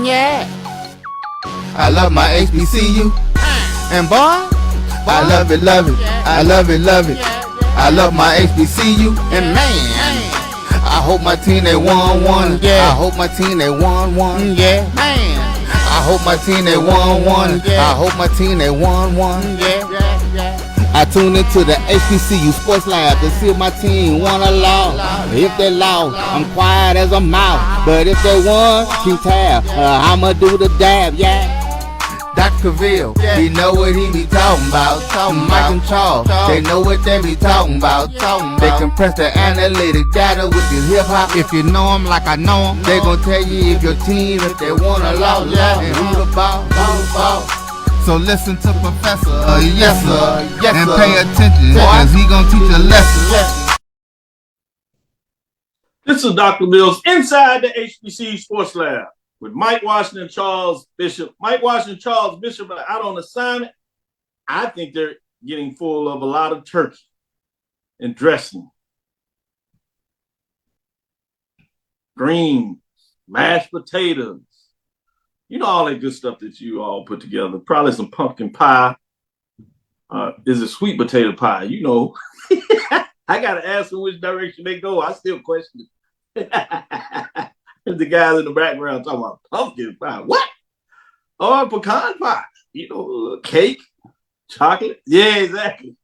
Yeah. I love my HBCU. And boy, I love it, love it. I love it, love it. I love my HBCU. And man, I hope my team they won one. Yeah. I hope my team they won one. Yeah. Man, I hope my team they won one. I hope my team they won one. Yeah. I tune into the HBCU Sports Lab to see if my team won or lost. If they lost, I'm quiet as a mouse. But if they won, keep tab. I'ma do the dab, yeah. Dr. Cavil, he know what he be talking about. Mike and Charles, they know what they be talking about. They compress the analytic data with the hip hop. If you know them like I know them, they gon' tell you if your team, if they won or lost, and who the ball. So listen to Professor, yes sir, and pay attention, cause he gon' teach a lesson. This is Dr. Mills inside the HBCU Sports Lab with Mike Washington, Charles Bishop. Mike Washington, Charles Bishop are out on assignment. I think they're getting full of a lot of turkey and dressing, greens, mashed potatoes. You know, all that good stuff that you all put together. Probably some pumpkin pie. Is it sweet potato pie? You know, I got to ask them which direction they go. I still question it. The guys in the background talking about pumpkin pie. What? Or pecan pie. You know, cake, chocolate. Yeah, exactly.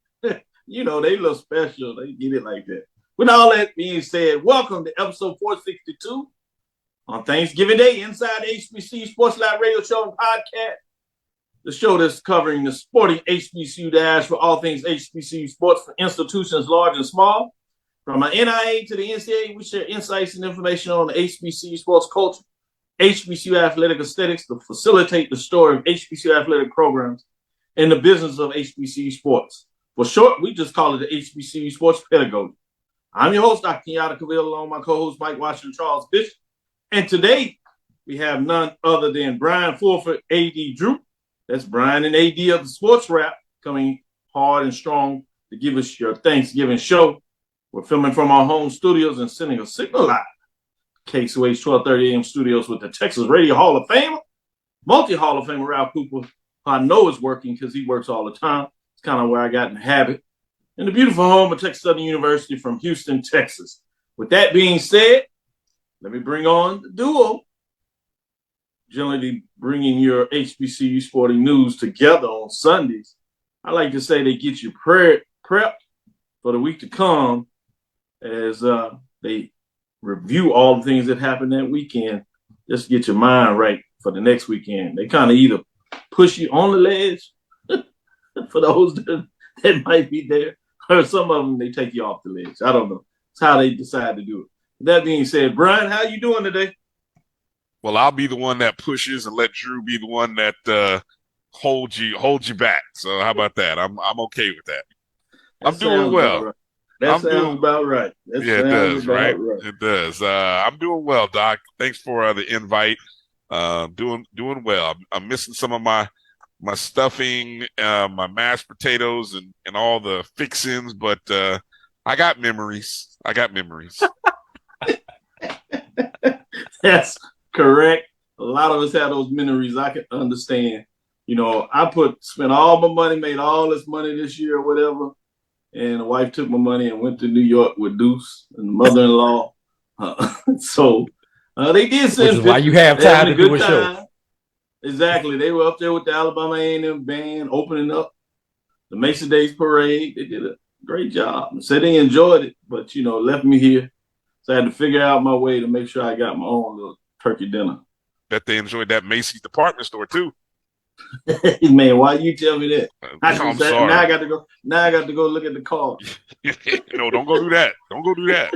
You know, they look special. They get it like that. With all that being said, welcome to episode 462. On Thanksgiving Day, inside the HBCU Sports Lab radio show and podcast, the show that's covering the sporting HBCU dash for all things HBCU sports for institutions large and small. From our NIA to the NCAA, we share insights and information on the HBCU sports culture, HBCU athletic aesthetics to facilitate the story of HBCU athletic programs and the business of HBCU sports. For short, we just call it the HBCU sports pedagogy. I'm your host, Dr. Kenyatta Cavil, along with my co-host, Mike Washington, Charles Bishop. And today, we have none other than Bryan Fulford, AD Drew. That's Bryan and AD of the SportsWrap, coming hard and strong to give us your Thanksgiving show. We're filming from our home studios and sending a signal live. KSOH 1230 AM studios with the Texas Radio Hall of Famer, multi-Hall of Famer Ralph Cooper, who I know is working because he works all the time. It's kind of where I got in the habit. And the beautiful home of Texas Southern University from Houston, Texas. With that being said, let me bring on the duo, generally bringing your HBCU sporting news together on Sundays. I like to say they get you prepped for the week to come as they review all the things that happened that weekend, just to get your mind right for the next weekend. They kind of either push you on the ledge for those that might be there, or some of them, they take you off the ledge. I don't know. It's how they decide to do it. That being said, Bryan, how you doing today? Well, I'll be the one that pushes and let Drew be the one that holds you back. So how about that? I'm okay with that. I'm doing well. Right. That sounds about right. Yeah, it does, right? It does. I'm doing well, Doc. Thanks for the invite. Doing well. I'm missing some of my stuffing, my mashed potatoes, and all the fixings, but I got memories. That's correct. A lot of us have those memories. I can understand. You know, I spent all my money, made all this money this year or whatever, and the wife took my money and went to New York with Deuce and the mother-in-law. So they did send. Which is why you have time to do a show. Exactly. They were up there with the Alabama A&M band opening up the Mason Days Parade. They did a great job. Said they enjoyed it, but, you know, left me here. So I had to figure out my way to make sure I got my own little turkey dinner. Bet they enjoyed that Macy's department store too. Man, why you tell me that? I'm sorry. Now I got to go look at the car. No, don't go do that. Don't go do that.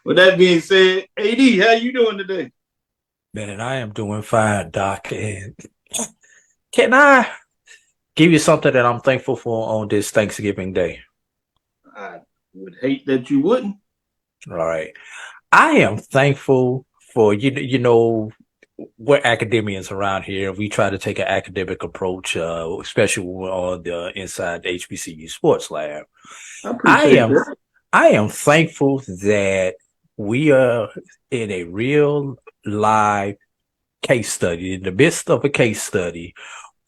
With that being said, AD, how you doing today? Man, I am doing fine, Doc. And can I give you something that I'm thankful for on this Thanksgiving Day? I would hate that you wouldn't. All right. I am thankful for, you know, we're academians around here. We try to take an academic approach, especially when we're on the inside the HBCU Sports Lab. I am thankful that we are in a real live case study, in the midst of a case study,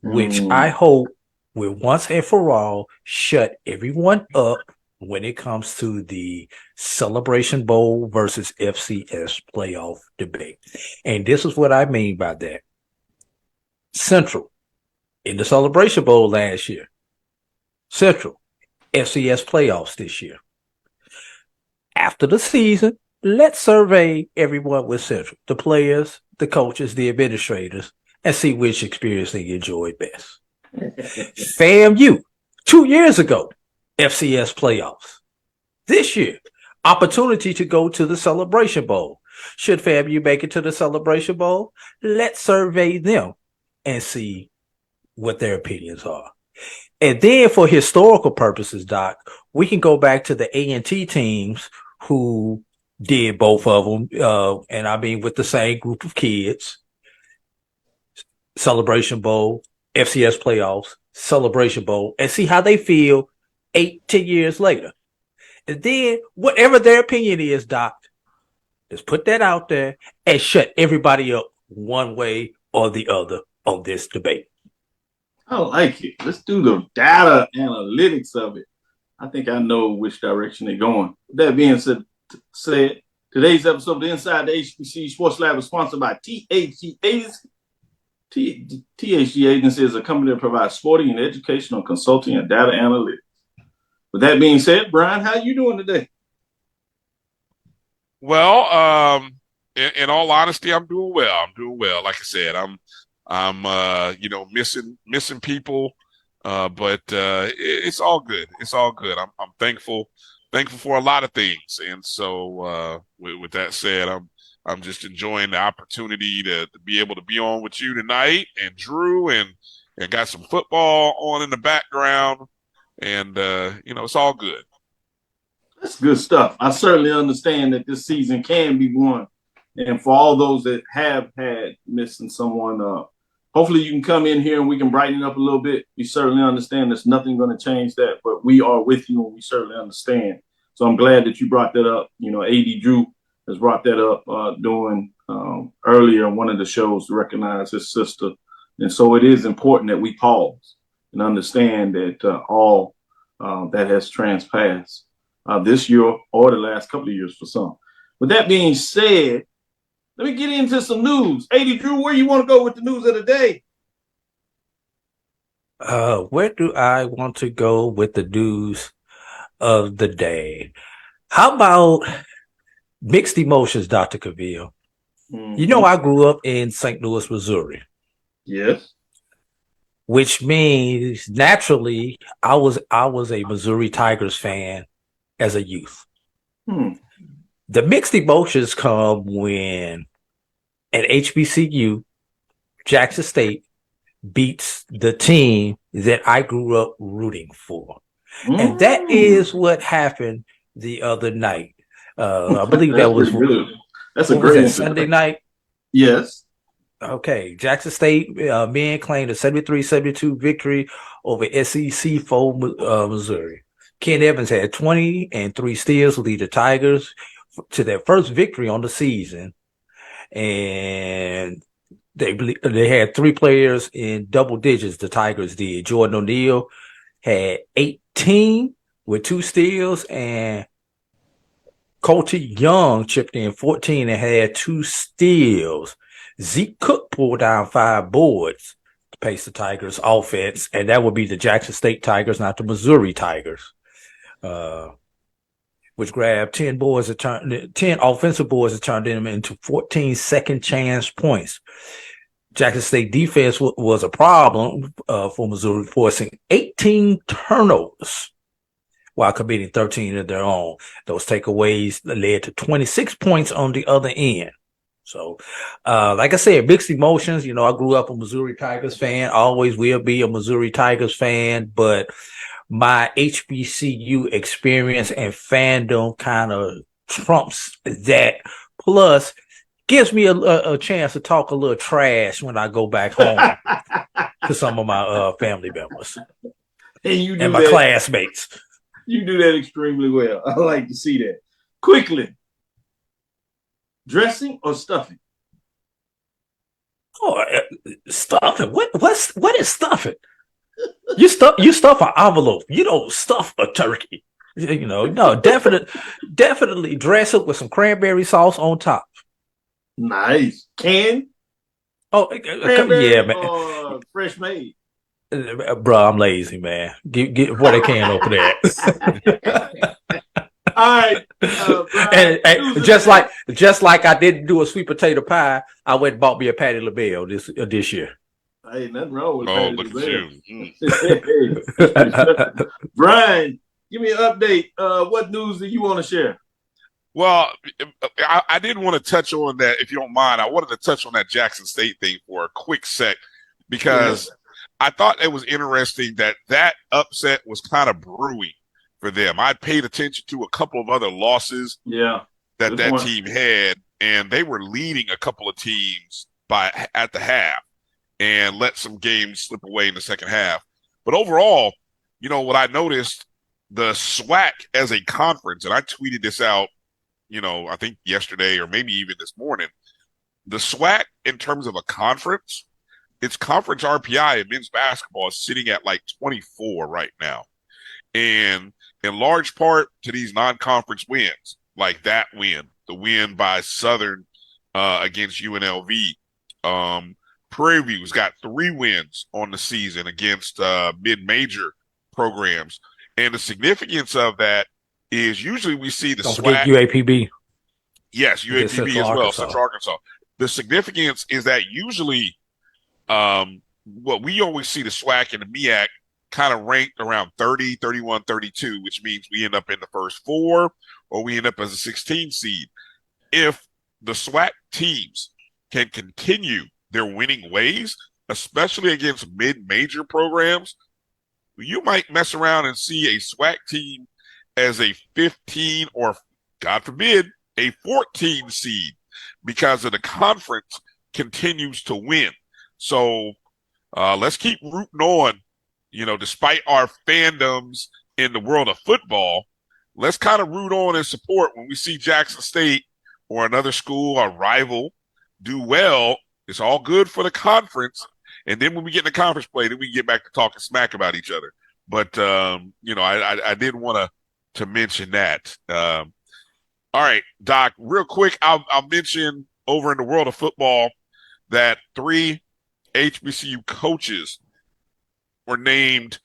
which I hope will once and for all shut everyone up when it comes to the Celebration Bowl versus FCS playoff debate. And this is what I mean by that. Central in the Celebration Bowl last year. Central FCS playoffs this year. After the season, let's survey everyone with Central, the players, the coaches, the administrators, and see which experience they enjoyed best. FAMU, 2 years ago, FCS playoffs. This year, opportunity to go to the Celebration Bowl. Should FAMU make it to the Celebration Bowl? Let's survey them and see what their opinions are. And then for historical purposes, Doc, we can go back to the A&T teams who did both of them, and I mean with the same group of kids. Celebration Bowl, FCS playoffs, Celebration Bowl, and see how they feel 8-10 years later. And then whatever their opinion is, Doc, just put that out there and shut everybody up one way or the other on this debate. I like it. Let's do the data analytics of it. I think I know which direction they're going. With that being said, today's episode of the Inside the HBCU Sports Lab is sponsored by THG Agency. THG Agency is a company that provides sporting and educational consulting and data analytics. With that being said, Bryan, how you doing today? Well, in all honesty, I'm doing well. Like I said, I'm missing people, but it's all good. It's all good. I'm thankful for a lot of things, and so with that said, I'm just enjoying the opportunity to be able to be on with you tonight, and Drew, and got some football on in the background, and it's all good. That's good stuff. I certainly understand that this season can be won, and for all those that have had missing someone, hopefully you can come in here and we can brighten it up a little bit. We certainly understand there's nothing going to change that, but we are with you and we certainly understand. So I'm glad that you brought that up. AD Drew has brought that up during earlier in one of the shows to recognize his sister. And so it is important that we pause and understand that all that has transpassed this year or the last couple of years for some. With that being said, let me get into some news. AD Drew, where you want to go with the news of the day? Where do I want to go with the news of the day? How about mixed emotions, Dr. Cavil? Mm-hmm. I grew up in St. Louis, Missouri. Yes. Which means naturally I was a Missouri Tigers fan as a youth. The mixed emotions come when an HBCU, Jackson State, beats the team that I grew up rooting for. And that is what happened the other night. I believe that was That's a great Sunday night. Yes. Okay. Jackson State men claimed a 73-72 victory over SEC 4 Missouri. Ken Evans had 20 and 3 steals to lead the Tigers to their first victory on the season. And they had 3 players in double digits, the Tigers did. Jordan O'Neal had 18 with 2 steals, and Colty Young chipped in 14 and had 2 steals. Zeke Cook pulled down 5 boards to pace the Tigers' offense, and that would be the Jackson State Tigers, not the Missouri Tigers, which grabbed 10 offensive boards and turned them into 14 second chance points. Jackson State defense was a problem for Missouri, forcing 18 turnovers while committing 13 of their own. Those takeaways led to 26 points on the other end. So, like I said, mixed emotions. I grew up a Missouri Tigers fan, always will be a Missouri Tigers fan, but my HBCU experience and fandom kind of trumps that. Plus, gives me a chance to talk a little trash when I go back home to some of my family members and my classmates. You do that extremely well. I like to see that. Quickly, dressing or stuffing? Oh, stuffing. What is stuffing? You stuff an envelope. You don't stuff a turkey. No, definitely dress it with some cranberry sauce on top. Nice. Can? Oh, Cranberry yeah, man. or fresh made? Bro, I'm lazy, man. Get what I can over there. All right. And just like I didn't do a sweet potato pie, I went and bought me a Patti LaBelle this year. Hey, nothing wrong with Oh, Patti look LaBelle. at you. Brian, give me an update. What news do you want to share? Well, I didn't want to touch on that, if you don't mind. I wanted to touch on that Jackson State thing for a quick sec because I thought it was interesting that upset was kind of brewing for them. I paid attention to a couple of other losses that team had, and they were leading a couple of teams at the half and let some games slip away in the second half. But overall, what I noticed, the SWAC as a conference, and I tweeted this out, I think yesterday or maybe even this morning, the SWAC in terms of a conference, its conference RPI in men's basketball is sitting at like 24 right now. And in large part to these non-conference wins, like that win, the win by Southern against UNLV. Prairie View's got 3 wins on the season against mid-major programs. And the significance of that is usually we see the Don't SWAC. forget UAPB. Yes, UAPB as well, Central Arkansas. The significance is that usually what we always see the SWAC and the MEAC kind of ranked around 30, 31, 32, which means we end up in the first 4 or we end up as a 16 seed. If the SWAC teams can continue their winning ways, especially against mid-major programs, you might mess around and see a SWAC team as a 15 or, God forbid, a 14 seed because of the conference continues to win. So let's keep rooting on, despite our fandoms in the world of football, let's kind of root on and support when we see Jackson State or another school or rival do well. It's all good for the conference. And then when we get in the conference play, then we can get back to talking smack about each other. But, I did want to mention that. All right, Doc, real quick, I'll mention over in the world of football that 3 HBCU coaches were named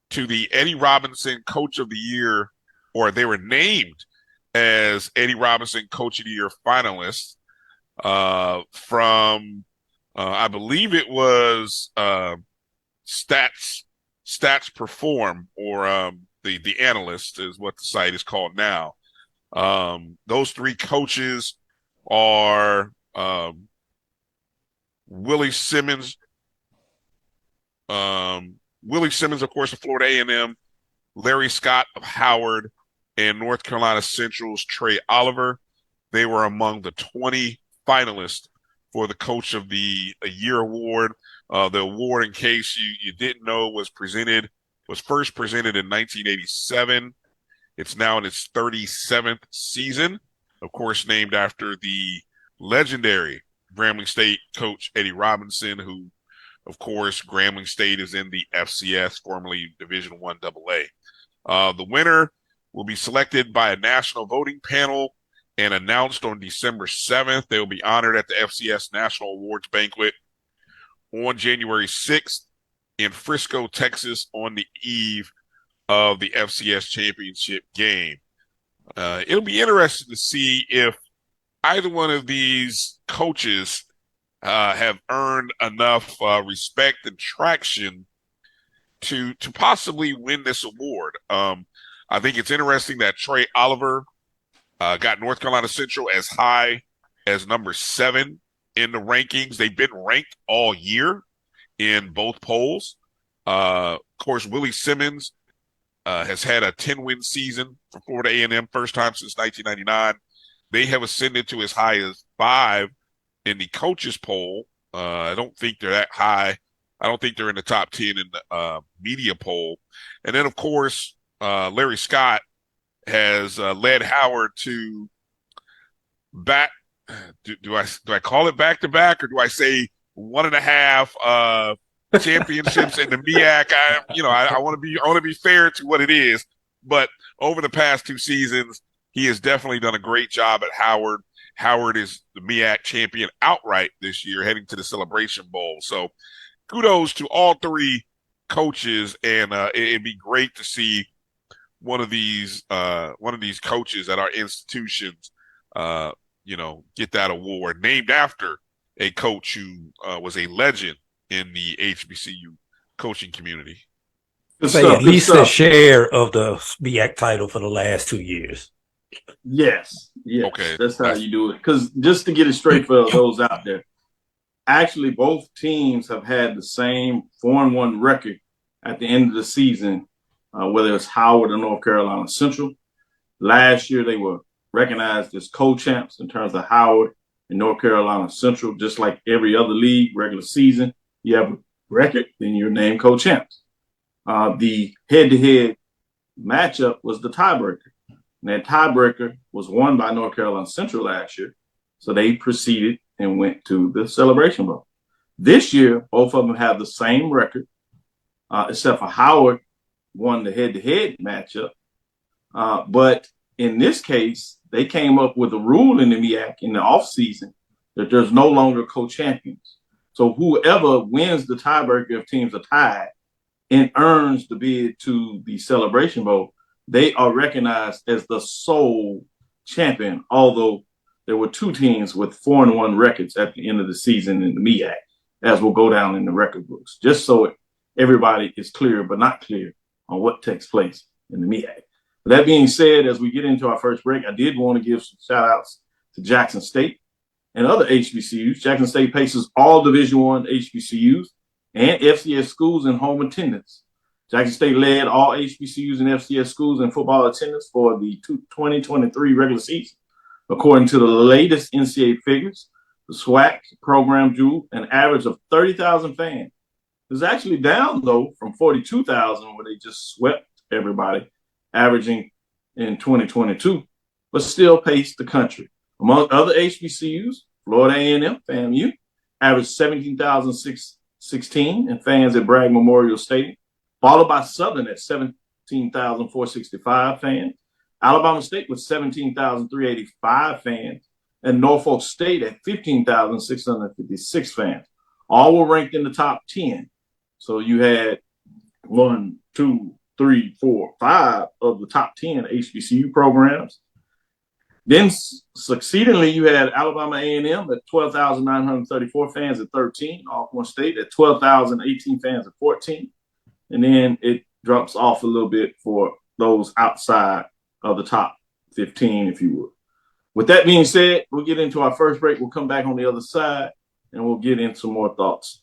to the Eddie Robinson Coach of the Year, or they were named as Eddie Robinson Coach of the Year finalists from, I believe it was Stats Perform, or the analyst is what the site is called now. Those 3 coaches are Willie Simmons, of course, of Florida A&M, Larry Scott of Howard, and North Carolina Central's Trey Oliver. They were among the 20 finalists for the Coach of the Year award. The award, in case you didn't know, was first presented in 1987. It's now in its 37th season, of course, named after the legendary Grambling State coach Eddie Robinson, who, of course, Grambling State is in the FCS, formerly Division I AA. The winner will be selected by a national voting panel and announced on December 7th. They will be honored at the FCS National Awards Banquet on January 6th in Frisco, Texas, on the eve of the FCS championship game. It'll be interesting to see if either one of these coaches have earned enough respect and traction to possibly win this award. I think it's interesting that Trey Oliver got North Carolina Central as high as number 7 in the rankings. They've been ranked all year in both polls. Of course, Willie Simmons has had a 10-win season for Florida A&M, first time since 1999. They have ascended to as high as 5 in the coaches poll. I don't think they're that high. I don't think they're in the top 10 in the media poll. And then, of course, Larry Scott has led Howard to back. Do I call it back-to-back, or do I say 1.5 championships in the MEAC. I want to be fair to what it is, but over the past 2 seasons, he has definitely done a great job at Howard. Howard is the MEAC champion outright this year, heading to the Celebration Bowl. So kudos to all 3 coaches, and it'd be great to see one of these coaches at our institutions, get that award, named after a coach who was a legend in the HBCU coaching community. Say at least a share of the MEAC title for the last 2 years. Yes. Okay. That's how you do it. Because just to get it straight for those out there, actually both teams have had the same 4-1 record at the end of the season, whether it's Howard or North Carolina Central. Last year they were recognized as co-champs in terms of Howard and North Carolina Central. Just like every other league, regular season, you have a record, then you're named co-champs. The head-to-head matchup was the tiebreaker. And that tiebreaker was won by North Carolina Central last year. So they proceeded and went to the Celebration Bowl. This year, both of them have the same record, except for Howard won the head-to-head matchup. But in this case, they came up with a rule in the MEAC in the offseason that there's no longer co-champions. So whoever wins the tiebreaker if teams are tied and earns the bid to the Celebration Bowl, they are recognized as the sole champion, although there were 2 teams with 4-1 records at the end of the season in the MEAC, as will go down in the record books, just so everybody is clear but not clear on what takes place in the MEAC. That being said, as we get into our first break, I did want to give some shout outs to Jackson State and other HBCUs. Jackson State paces all Division I HBCUs and FCS schools in home attendance. Jackson State led all HBCUs and FCS schools in football attendance for the 2023 regular season. According to the latest NCAA figures, the SWAC program drew an average of 30,000 fans. It's actually down, though, from 42,000 where they just swept everybody, averaging in 2022, but still paced the country. Among other HBCUs, Florida A&M, FAMU, averaged 17,616 in fans at Bragg Memorial Stadium, followed by Southern at 17,465 fans, Alabama State with 17,385 fans, and Norfolk State at 15,656 fans. All were ranked in the top 10. So you had 1, 2, 3, 4, 5 of the top 10 HBCU programs. Then succeedingly, you had Alabama A&M at 12,934 fans at 13, Alcorn State at 12,018 fans at 14. And then it drops off a little bit for those outside of the top 15, if you would. With that being said, we'll get into our first break. We'll come back on the other side, and we'll get into some more thoughts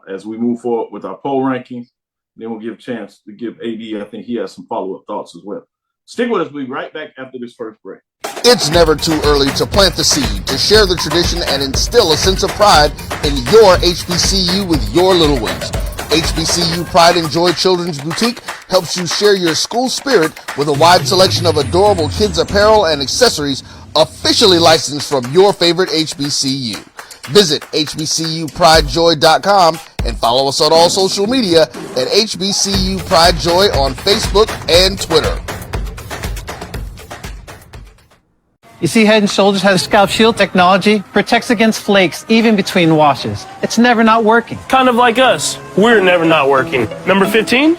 as we move forward with our poll rankings. Then we'll give a chance to give AD, I think he has some follow-up thoughts as well. Stick with us. We'll be right back after this first break. It's never too early to plant the seed, to share the tradition, and instill a sense of pride in your HBCU with your little ones. HBCU Pride and Joy Children's Boutique helps you share your school spirit with a wide selection of adorable kids apparel and accessories officially licensed from your favorite HBCU. Visit hbcupridejoy.com and follow us on all social media at HBCU Pride Joy on Facebook and Twitter. You see, Head & Shoulders has scalp shield technology, protects against flakes even between washes. It's never not working. Kind of like us. We're never not working. Number 15?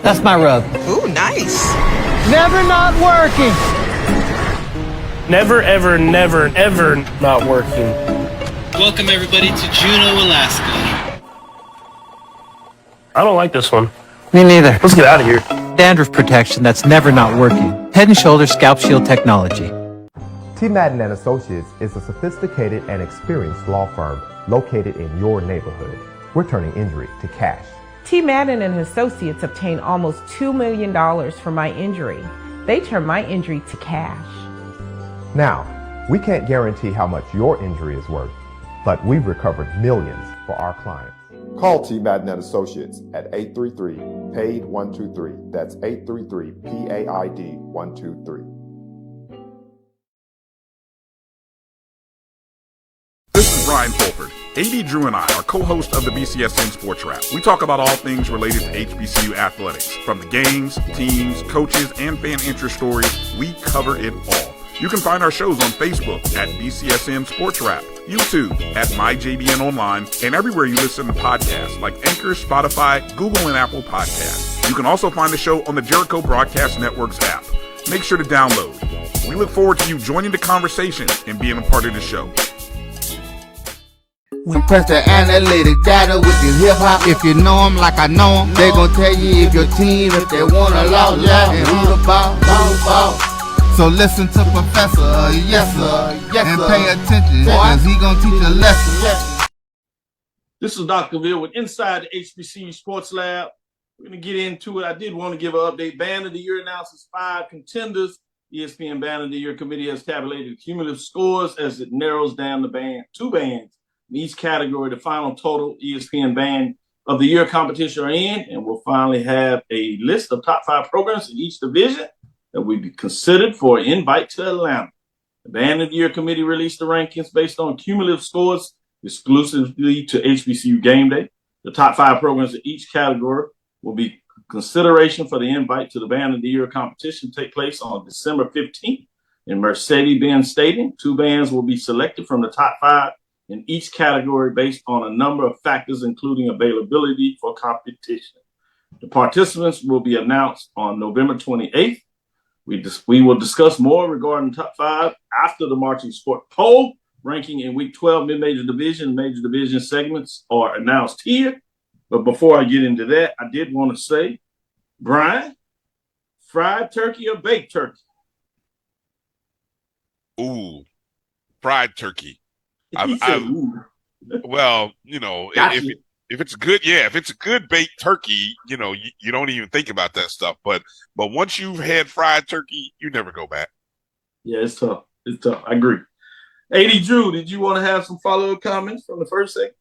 That's my rub. Ooh, nice. Never not working. Never, ever, never, ever not working. Welcome everybody to Juneau, Alaska. I don't like this one. Me neither. Let's get out of here. Dandruff protection that's never not working. Head & Shoulders scalp shield technology. T. Madden & Associates is a sophisticated and experienced law firm located in your neighborhood. We're turning injury to cash. T. Madden and Associates obtained almost $2 million for my injury. They turned my injury to cash. Now, we can't guarantee how much your injury is worth, but we've recovered millions for our clients. Call T. Madden & Associates at 833-PAID-123. That's 833-PAID-123. This is Bryan Fulford. AD Drew and I are co-hosts of the BCSN SportsWrap. We talk about all things related to HBCU athletics. From the games, teams, coaches, and fan interest stories, we cover it all. You can find our shows on Facebook at BCSN SportsWrap, YouTube at MyJBN Online, and everywhere you listen to podcasts like Anchor, Spotify, Google, and Apple Podcasts. You can also find the show on the Jericho Broadcast Network's app. Make sure to download. We look forward to you joining the conversation and being a part of the show. We press the analytic data with the hip hop. If you know them like I know them, they gon' tell you if your team, if they wanna lose, and who the ball. So listen to Professor, yes sir, and pay attention, cause he gon' teach a lesson. This is Dr. Cavil with Inside the HBCU Sports Lab. We're gonna get into it. I did want to give an update. Band of the Year announces 5 contenders. ESPN Band of the Year committee has tabulated cumulative scores as it narrows down the 2 bands in each category. The final total ESPN Band of the Year competition are in, and we'll finally have a list of top 5 programs in each division that would be considered for an invite to Atlanta. The Band of the Year committee released the rankings based on cumulative scores exclusively to HBCU Game Day. The top 5 programs in each category will be consideration for the invite to the Band of the Year competition take place on December 15th in Mercedes-Benz Stadium. 2 bands will be selected from the top 5 in each category based on a number of factors, including availability for competition. The participants will be announced on November 28th. We will discuss more regarding the top 5 after the Marching Sport poll. Ranking in Week 12 mid-major division and major division segments are announced here. But before I get into that, I did want to say, Bryan, fried turkey or baked turkey? Ooh, fried turkey. Well, you know, if it's good, if it's a good baked turkey, you know, you don't even think about that stuff. But once you've had fried turkey, you never go back. Yeah, it's tough. It's tough. I agree. AD Drew, did you want to have some follow-up comments from the first segment?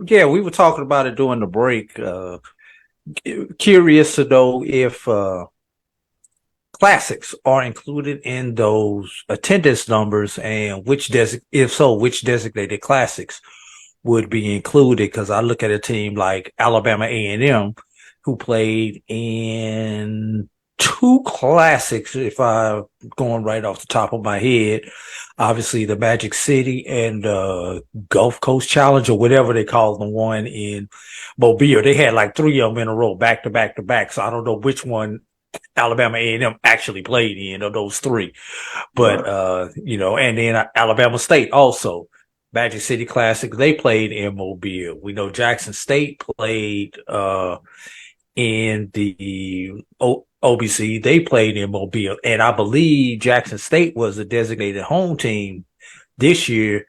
Yeah, we were talking about it during the break. Curious to know if classics are included in those attendance numbers, and if so, which designated classics would be included. Because I look at a team like Alabama A&M, who played in 2 classics, if I'm going right off the top of my head. Obviously, the Magic City and Gulf Coast Challenge, or whatever they call the one in Mobile. They had like 3 of them in a row, back to back to back. So I don't know which one Alabama A&M actually played in of those 3. But, you know, and then Alabama State also. Magic City Classic, they played in Mobile. We know Jackson State played in the OBC. They played in Mobile. And I believe Jackson State was a designated home team this year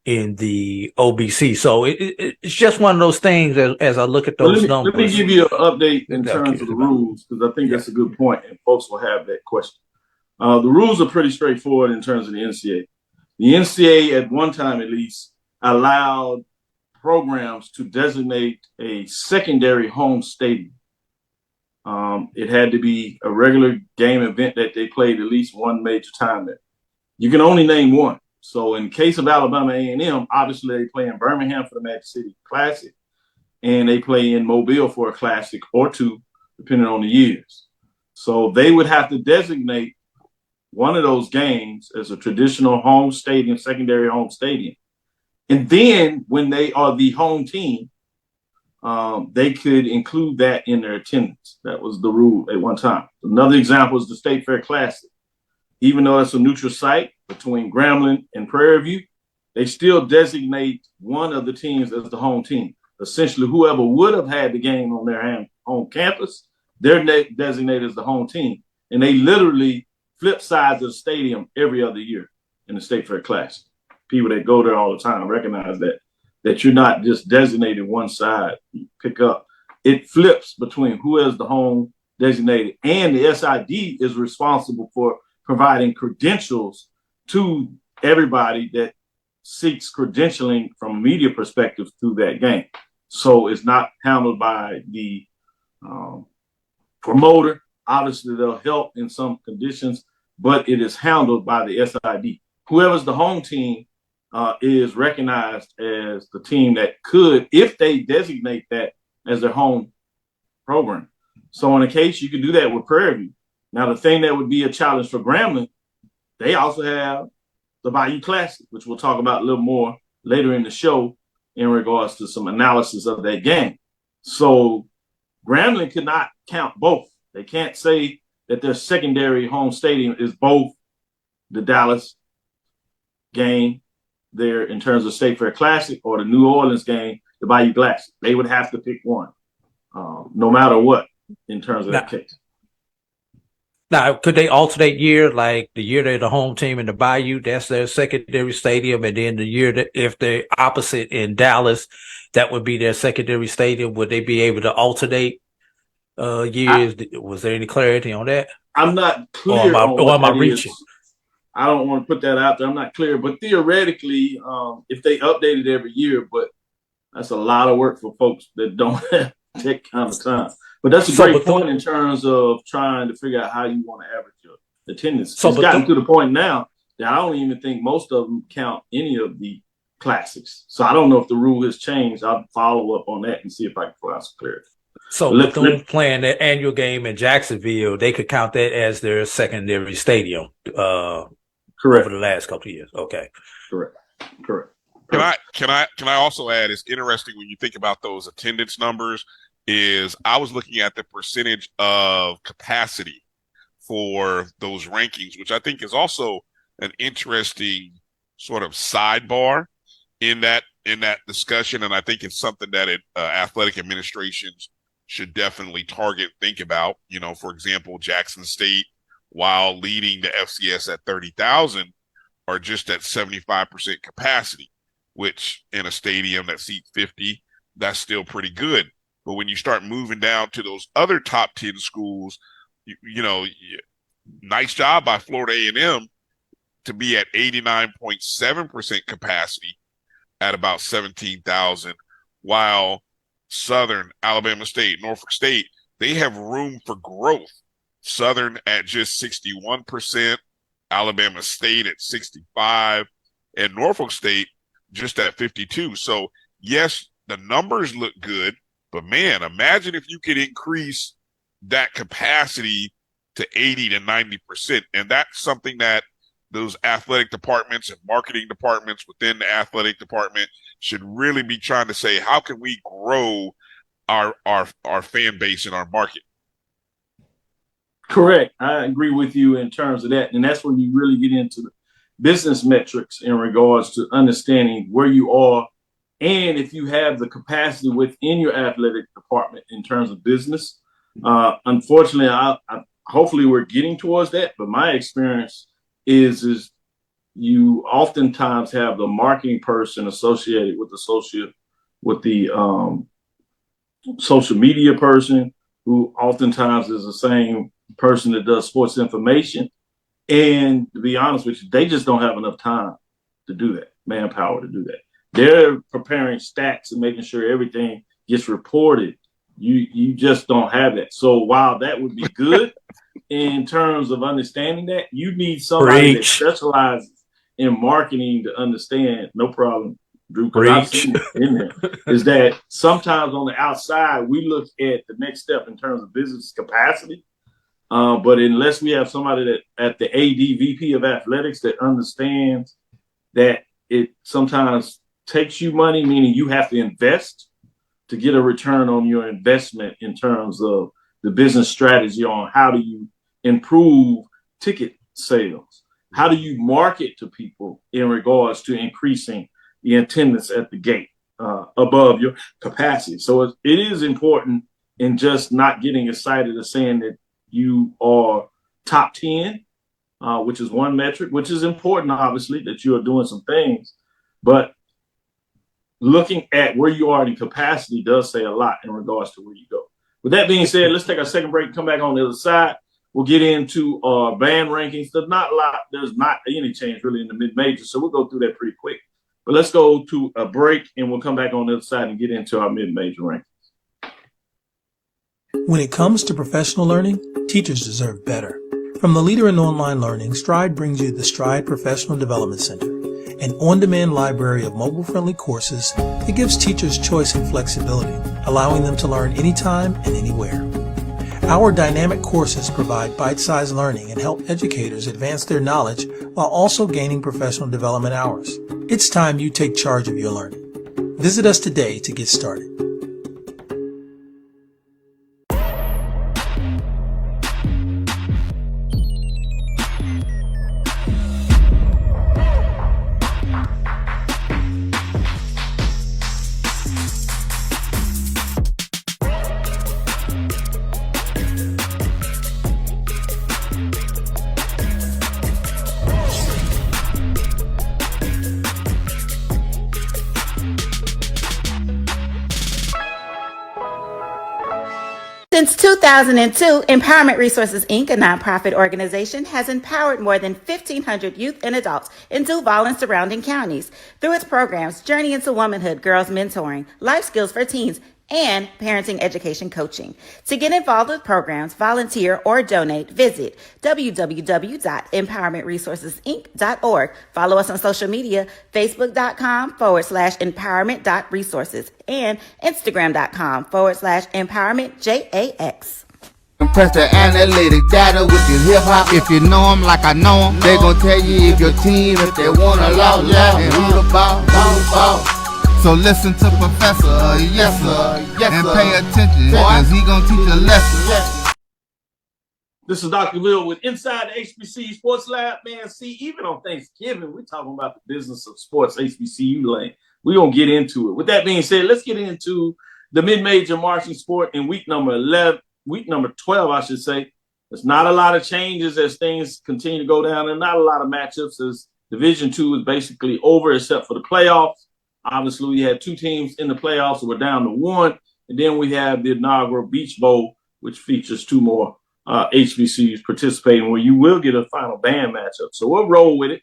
in the OBC. So it's just one of those things as I look at those numbers. Let me give you an update in terms of the rules, because I think that's a good point, and folks will have that question. The rules are pretty straightforward in terms of the NCAA. The NCAA, at one time at least, allowed programs to designate a secondary home stadium. It had to be a regular game event that they played at least one major time there. You can only name one. So in case of Alabama A&M, obviously they play in Birmingham for the Magic City Classic, and they play in Mobile for a classic or 2, depending on the years. So they would have to designate one of those games as a traditional home stadium, secondary home stadium. And then when they are the home team, they could include that in their attendance. That was the rule at one time. Another example is the State Fair Classic. Even though it's a neutral site between Grambling and Prairie View, they still designate one of the teams as the home team. Essentially, whoever would have had the game on their home campus, they're designated as the home team. And they literally flip sides of the stadium every other year in the State Fair Classic. People that go there all the time recognize that you're not just designated one side. You pick up. It flips between who is the home designated, and the SID is responsible for providing credentials to everybody that seeks credentialing from a media perspective through that game. So it's not handled by the promoter. Obviously, they'll help in some conditions, but it is handled by the SID. Whoever's the home team is recognized as the team that could, if they designate that as their home program. So in a case, you could do that with Prairie View. Now, the thing that would be a challenge for Grambling, they also have the Bayou Classic, which we'll talk about a little more later in the show in regards to some analysis of that game. So Grambling could not count both. They can't say that their secondary home stadium is both the Dallas game there in terms of State Fair Classic or the New Orleans game, the Bayou Classic. They would have to pick one, no matter what, in terms of that case. Now, could they alternate year, like the year they're the home team in the Bayou, that's their secondary stadium, and then the year that if they're opposite in Dallas, that would be their secondary stadium? Would they be able to alternate years? Was there any clarity on that? I'm not clear. Or am I reaching? I don't want to put that out there. I'm not clear, but theoretically, if they update it every year, but that's a lot of work for folks that don't have that kind of time. But that's a great point in terms of trying to figure out how you want to average your attendance. It's gotten to the point now that I don't even think most of them count any of the classics. So I don't know if the rule has changed. I'll follow up on that and see if I can find some clarity. So Bethune playing their annual game in Jacksonville, they could count that as their secondary stadium. Correct. Over the last couple of years. Okay. Correct. Can I also add, it's interesting when you think about those attendance numbers, is I was looking at the percentage of capacity for those rankings, which I think is also an interesting sort of sidebar in that discussion. And I think it's something that athletic administrations should definitely target, think about. You know, for example, Jackson State, while leading the FCS at 30,000, are just at 75% capacity, which in a stadium that seats 50, that's still pretty good. But when you start moving down to those other top 10 schools, you know, nice job by Florida A&M to be at 89.7% capacity at about 17,000, while Southern, Alabama State, Norfolk State, they have room for growth. Southern at just 61%, Alabama State at 65%, and Norfolk State just at 52%. So, yes, the numbers look good, but, man, imagine if you could increase that capacity to 80 to 90%. And that's something that those athletic departments and marketing departments within the athletic department should really be trying to say, how can we grow our fan base and our market? Correct. I agree with you in terms of that. And that's when you really get into the business metrics in regards to understanding where you are and if you have the capacity within your athletic department in terms of business. Unfortunately, hopefully we're getting towards that. But my experience is you oftentimes have the marketing person associated with the social media person, who oftentimes is the same person that does sports information. And to be honest with you, they just don't have enough time to do that, manpower to do that. They're preparing stats and making sure everything gets reported. You just don't have that. So while that would be good in terms of understanding that, you need somebody that specializes in marketing to understand. No problem, Drew, because I've seen it in there, is that sometimes on the outside, we look at the next step in terms of business capacity. But unless we have somebody that at the AD VP of athletics that understands that it sometimes takes you money, meaning you have to invest to get a return on your investment in terms of the business strategy on how do you improve ticket sales? How do you market to people in regards to increasing the attendance at the gate above your capacity? So it is important in just not getting excited and saying that you are top 10, which is one metric, which is important, obviously, that you are doing some things. But looking at where you are in capacity does say a lot in regards to where you go. With that being said, let's take our second break and come back on the other side. We'll get into our band rankings. There's not any change really in the mid-major, so we'll go through that pretty quick. But let's go to a break, and we'll come back on the other side and get into our mid-major rankings. When it comes to professional learning, teachers deserve better. From the leader in online learning, Stride brings you the Stride Professional Development Center, an on-demand library of mobile-friendly courses that gives teachers choice and flexibility, allowing them to learn anytime and anywhere. Our dynamic courses provide bite-sized learning and help educators advance their knowledge while also gaining professional development hours. It's time you take charge of your learning. Visit us today to get started. Since 2002, Empowerment Resources, Inc., a nonprofit organization, has empowered more than 1,500 youth and adults in Duval and surrounding counties through its programs Journey into Womanhood, Girls Mentoring, Life Skills for Teens, and Parenting Education Coaching. To get involved with programs, volunteer, or donate, visit www.empowermentresourcesinc.org. Follow us on social media, facebook.com/empowerment.resources and instagram.com/empowermentjax. Press the analytic data with your hip hop. If you know them like I know them, they gon' tell you if your team, if they wanna law, and who the ball. So listen to Professor, yes sir, and pay attention, cause he gon' teach a lesson. This is Dr. Will with Inside the HBCU Sports Lab. Man, see, even on Thanksgiving, we're talking about the business of sports, HBCU lane. We're going to get into it. With that being said, let's get into the mid-major marching sport in week number 12, I should say. There's not a lot of changes as things continue to go down, and not a lot of matchups as Division II is basically over except for the playoffs. Obviously, we had two teams in the playoffs, so we're down to one. And then we have the inaugural Beach Bowl, which features two more HBCUs participating, where you will get a final band matchup. So we'll roll with it.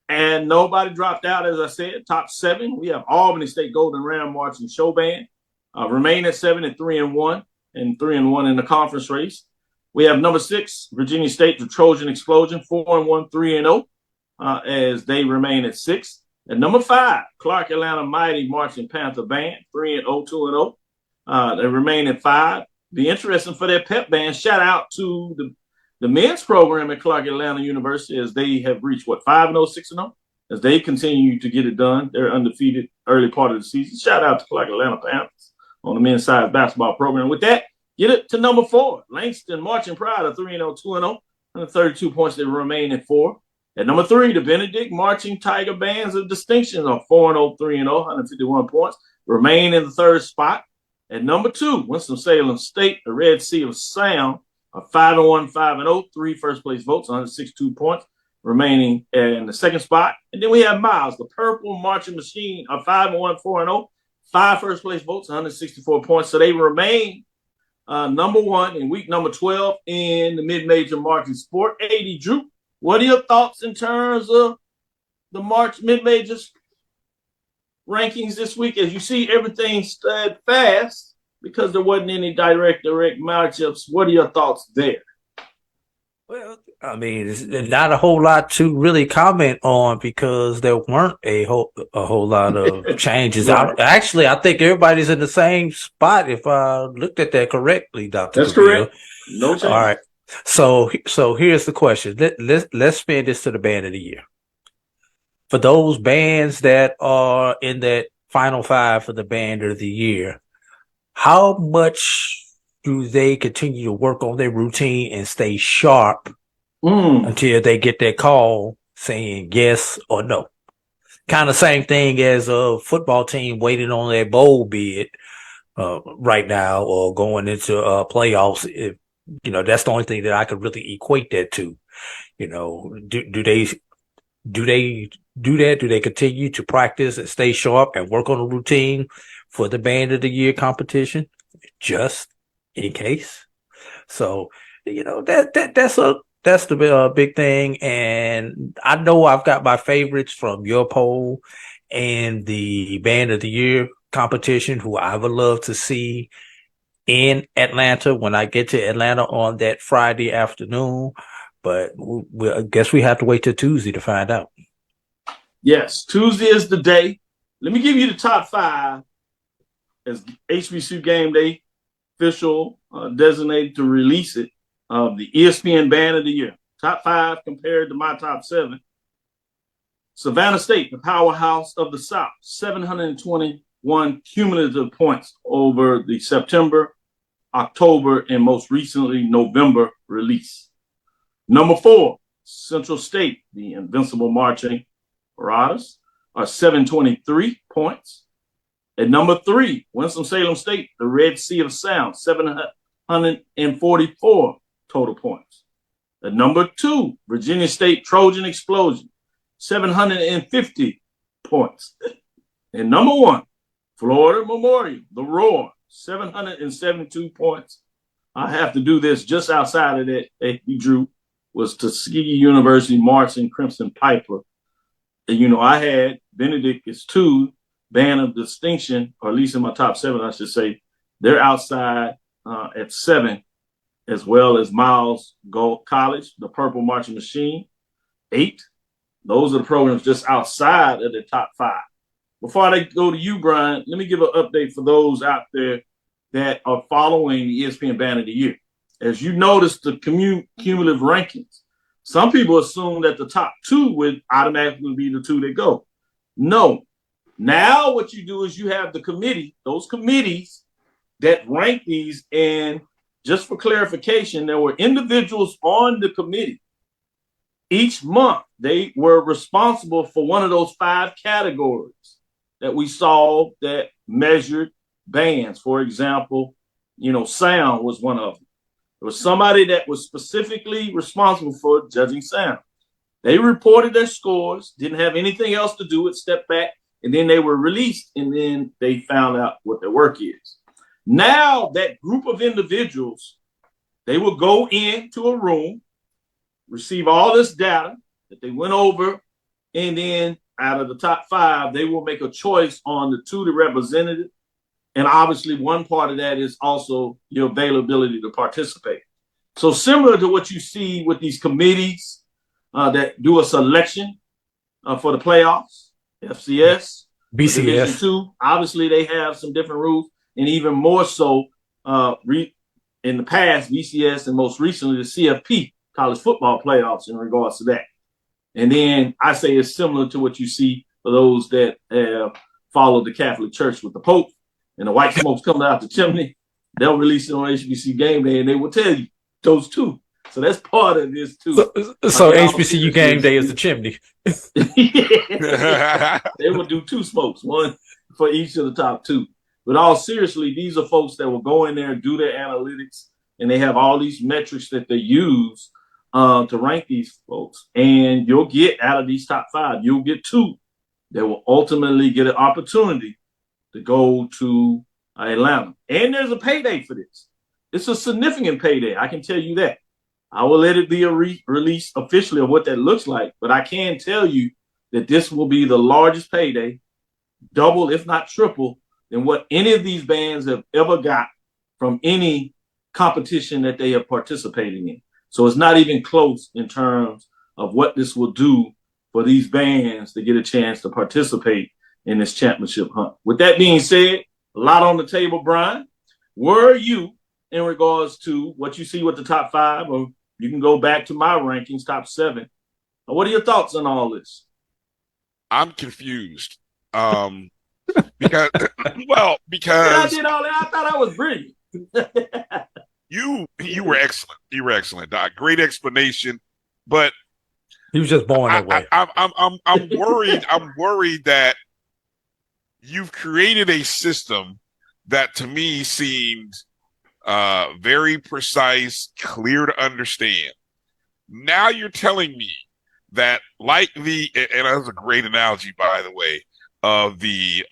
And nobody dropped out, as I said. Top 7, we have Albany State Golden Ram Marching Show Band, remain at 7 and 3-1, and 3-1 in the conference race. We have number 6, Virginia State, the Trojan Explosion, 4-1, 3-0, as they remain at 6. And number 5, Clark Atlanta Mighty Marching Panther Band, 3-0, 2-0. They remain at 5. Be interesting for their pep band. Shout out to the men's program at Clark Atlanta University, as they have reached, 5-0, 6-0, as they continue to get it done. They're undefeated early part of the season. Shout out to Clark Atlanta Panthers on the men's side basketball program. With that, get it to number 4, Langston Marching Pride, of 3-0, 2-0, 132 points. They remain at 4. At number 3, the Benedict Marching Tiger Bands of Distinction are 4-0, 3-0, 151 points, remain in the 3rd spot. At number 2, Winston-Salem State, the Red Sea of Sound, are 5-1, 5-0, 3 first-place votes, 162 points, remaining in the 2nd spot. And then we have Miles, the Purple Marching Machine, are 5-1, 4-0, 5 first-place votes, 164 points. So they remain number 1 in week number 12 in the mid-major marching sport. AD Drew, what are your thoughts in terms of the mid-majors rankings this week? As you see, everything stood fast because there wasn't any direct matchups. What are your thoughts there? Well, I mean, there's not a whole lot to really comment on because there weren't a whole lot of changes. Right. I think everybody's in the same spot if I looked at that correctly, Dr. That's Cavil. correct. No change. All right. So here's the question. Let's spin this to the band of the year. For those bands that are in that final 5 for the band of the year, how much do they continue to work on their routine and stay sharp until they get that call saying yes or no? Kind of same thing as a football team waiting on their bowl bid right now or going into playoffs. If, that's the only thing that I could really equate that to. Do they do that? Do they continue to practice and stay sharp and work on a routine for the band of the year competition, just in case? So, that's the big thing. And I know I've got my favorites from your poll and the band of the year competition, who I would love to see in Atlanta when I get to Atlanta on that Friday afternoon. But I guess we have to wait till Tuesday to find out. Yes, Tuesday is the day. Let me give you the top 5 as HBCU Game Day official designated to release it of the ESPN Band of the Year. Top 5 compared to my top 7. Savannah State, the powerhouse of the South, 721 cumulative points over the September, October, and most recently November release. Number 4, Central State, the invincible Marching Marauders, are 723 points. At number 3, Winston-Salem State, the Red Sea of Sound, 744 total points. At number 2, Virginia State Trojan Explosion, 750 points. And number 1, Florida Memorial, the Roar, 772 points. I have to do this just outside of that. He drew was Tuskegee University Marching Crimson Piper. And, I had Benedict is 2, Band of Distinction, or at least in my top 7, I should say. They're outside at 7, as well as Miles College, the Purple Marching Machine, 8. Those are the programs just outside of the top 5. Before I go to you, Bryan, let me give an update for those out there that are following the ESPN Band of the Year. As you notice the cumulative rankings, some people assume that the top 2 would automatically be the 2 that go. No. Now what you do is you have the committee, those committees that rank these, and just for clarification, there were individuals on the committee. Each month, they were responsible for one of those 5 categories that we saw that measured bands. For example, sound was one of them. There was somebody that was specifically responsible for judging sound. They reported their scores, didn't have anything else to do, stepped back, and then they were released, and then they found out what their work is. Now that group of individuals, they will go into a room, receive all this data that they went over, and then out of the top 5, they will make a choice on the 2 that represented it. And obviously one part of that is also your availability to participate. So similar to what you see with these committees that do a selection for the playoffs, FCS, BCS. Division II, obviously they have some different rules, and even more so in the past, BCS, and most recently the CFP, college football playoffs, in regards to that. And then I say it's similar to what you see for those that follow the Catholic Church with the Pope and the white smoke's coming out the chimney. They'll release it on HBCU Game Day, and they will tell you those 2. So that's part of this too. So HBCU Game Day is the chimney. Yeah. They will do 2 smokes, one for each of the top 2. But all seriously, these are folks that will go in there and do their analytics, and they have all these metrics that they use to rank these folks. And you'll get out of these top 5, you'll get 2 that will ultimately get an opportunity to go to Atlanta. And there's a payday for this. It's a significant payday. I can tell you that. I will let it be a release officially of what that looks like, but I can tell you that this will be the largest payday, double, if not triple, than what any of these bands have ever got from any competition that they have participated in. So it's not even close in terms of what this will do for these bands to get a chance to participate in this championship hunt. With that being said, a lot on the table, Bryan. Where are you in regards to what you see with the top 5, or you can go back to my rankings, top 7. What are your thoughts on all this? I'm confused. Because I did all that. I thought I was brilliant. You were excellent. You were excellent, Doc. Great explanation, but he was just born that way. I'm worried. I'm worried that you've created a system that to me seemed very precise, clear to understand. Now you're telling me that, like and that was a great analogy, by the way, of the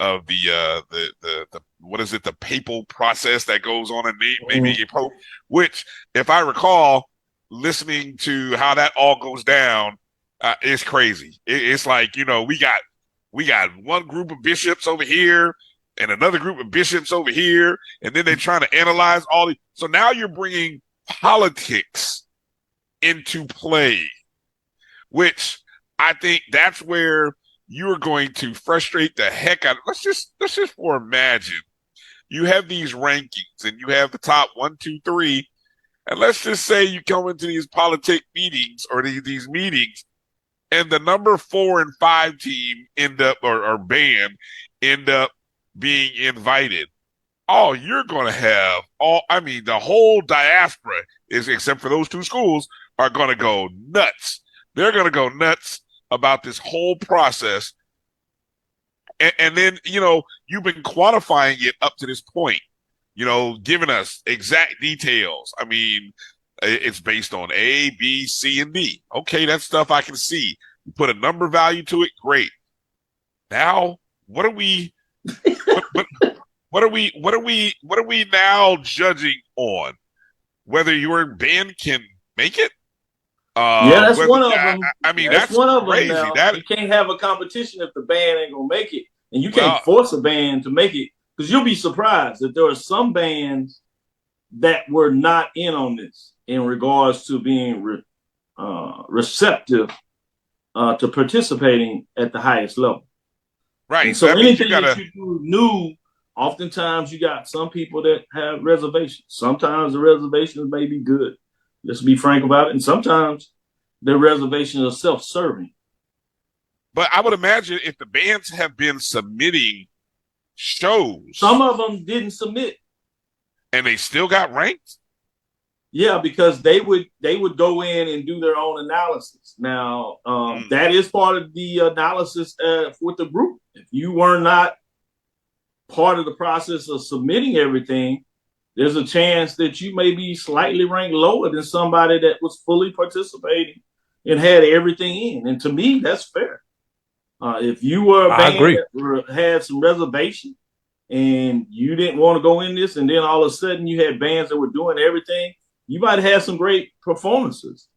what is it, the papal process that goes on in maybe a pope, which, if I recall, listening to how that all goes down, it's crazy. It's like, we got one group of bishops over here and another group of bishops over here, and then they're trying to analyze all these. So now you're bringing politics into play, which I think that's where you are going to frustrate the heck out of. Let's just imagine you have these rankings and you have the top 1, 2, 3, and let's just say you come into these politic meetings or these meetings, and the number 4 and 5 team end up or band end up being invited. Oh, you're going to have the whole diaspora except for those 2 schools are going to go nuts. They're going to go nuts about this whole process. And then, you've been quantifying it up to this point, giving us exact details. I mean, it's based on A, B, C, and D. Okay, that's stuff I can see. You put a number value to it, great. Now, what are we now judging on? Whether your band can make it? That's one of them. I mean, that's one of crazy. them now. You can't have a competition if the band ain't gonna make it, and you can't force a band to make it, because you'll be surprised that there are some bands that were not in on this in regards to being receptive to participating at the highest level. Right. And so anything that you do new, oftentimes you got some people that have reservations. Sometimes the reservations may be good. Let's be frank about it. And sometimes the reservations are self-serving. But I would imagine if the bands have been submitting shows. Some of them didn't submit. And they still got ranked? Yeah, because they would go in and do their own analysis. Now, that is part of the analysis with the group. If you were not part of the process of submitting everything, there's a chance that you may be slightly ranked lower than somebody that was fully participating and had everything in. And to me, that's fair. If you were a band that had some reservation and you didn't want to go in this, and then all of a sudden you had bands that were doing everything, you might have some great performances.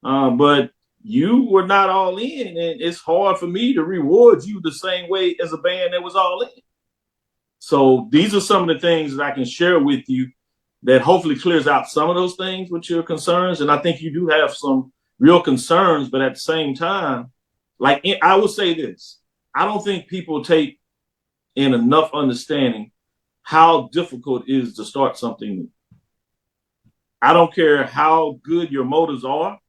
But you were not all in, and it's hard for me to reward you the same way as a band that was all in. So these are some of the things that I can share with you that hopefully clears out some of those things with your concerns. And I think you do have some real concerns, but at the same time, I will say this, I don't think people take in enough understanding how difficult it is to start something new. I don't care how good your motives are.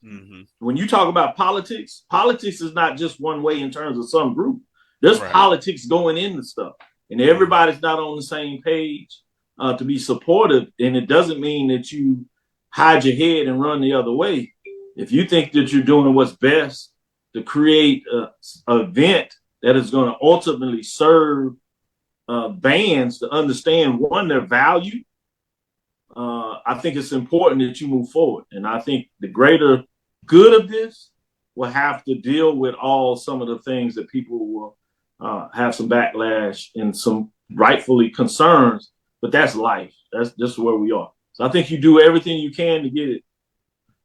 Mm-hmm. When you talk about politics is not just one way in terms of some group. There's politics going into stuff. And everybody's not on the same page to be supportive. And it doesn't mean that you hide your head and run the other way. If you think that you're doing what's best to create an event that is going to ultimately serve bands to understand, one, their value, I think it's important that you move forward. And I think the greater good of this will have to deal with some of the things that people will have some backlash and some rightfully concerns, but that's life. That's just where we are. So I think you do everything you can to get it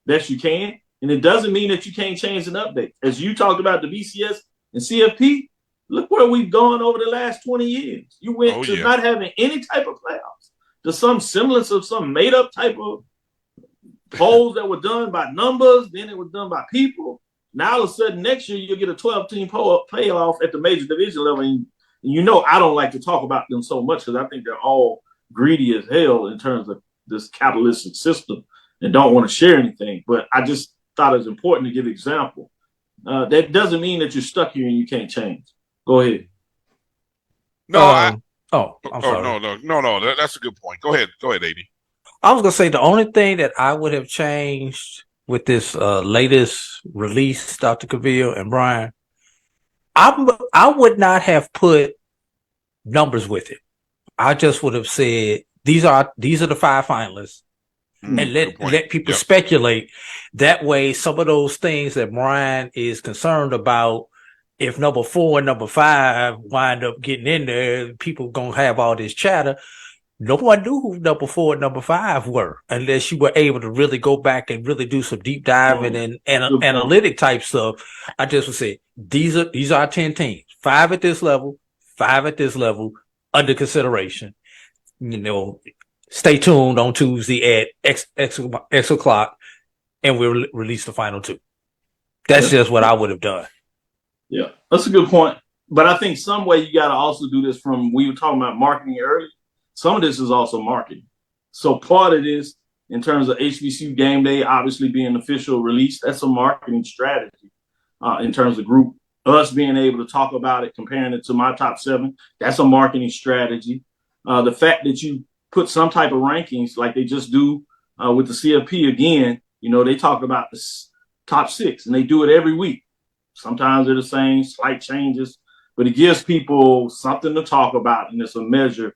best you can. And it doesn't mean that you can't change and update. As you talked about the BCS and CFP, look where we've gone over the last 20 years. You went to not having any type of playoffs to some semblance of some made up type of polls that were done by numbers. Then it was done by people. Now all of a sudden next year you'll get a 12-team playoff at the major division level. And I don't like to talk about them so much because I think they're all greedy as hell in terms of this capitalistic system and don't want to share anything. But I just thought it was important to give example. That doesn't mean that you're stuck here and you can't change. Go ahead. I'm sorry. No. That's a good point. Go ahead, AD. I was gonna say the only thing that I would have changed with this latest release, Dr. Cavil and Bryan, I would not have put numbers with it. I just would have said these are the 5 finalists, and let people speculate. That way, some of those things that Bryan is concerned about, if number 4 and number 5 wind up getting in there, people gonna have all this chatter. No one knew who number 4 and number 5 were unless you were able to really go back and really do some deep diving and analytic type stuff. I just would say these are 10 teams, 5 at this level, 5 at this level, under consideration. Stay tuned on Tuesday at X o'clock, and we'll release the final 2. That's just what I would have done. Yeah, that's a good point. But I think some way you got to also do this from, we were talking about marketing earlier. Some of this is also marketing. So part of this, in terms of HBCU game day, obviously being an official release, that's a marketing strategy in terms of group. Us being able to talk about it, comparing it to my top 7, that's a marketing strategy. The fact that you put some type of rankings like they just do with the CFP again, they talk about the top 6 and they do it every week. Sometimes they're the same, slight changes, but it gives people something to talk about, and it's a measure,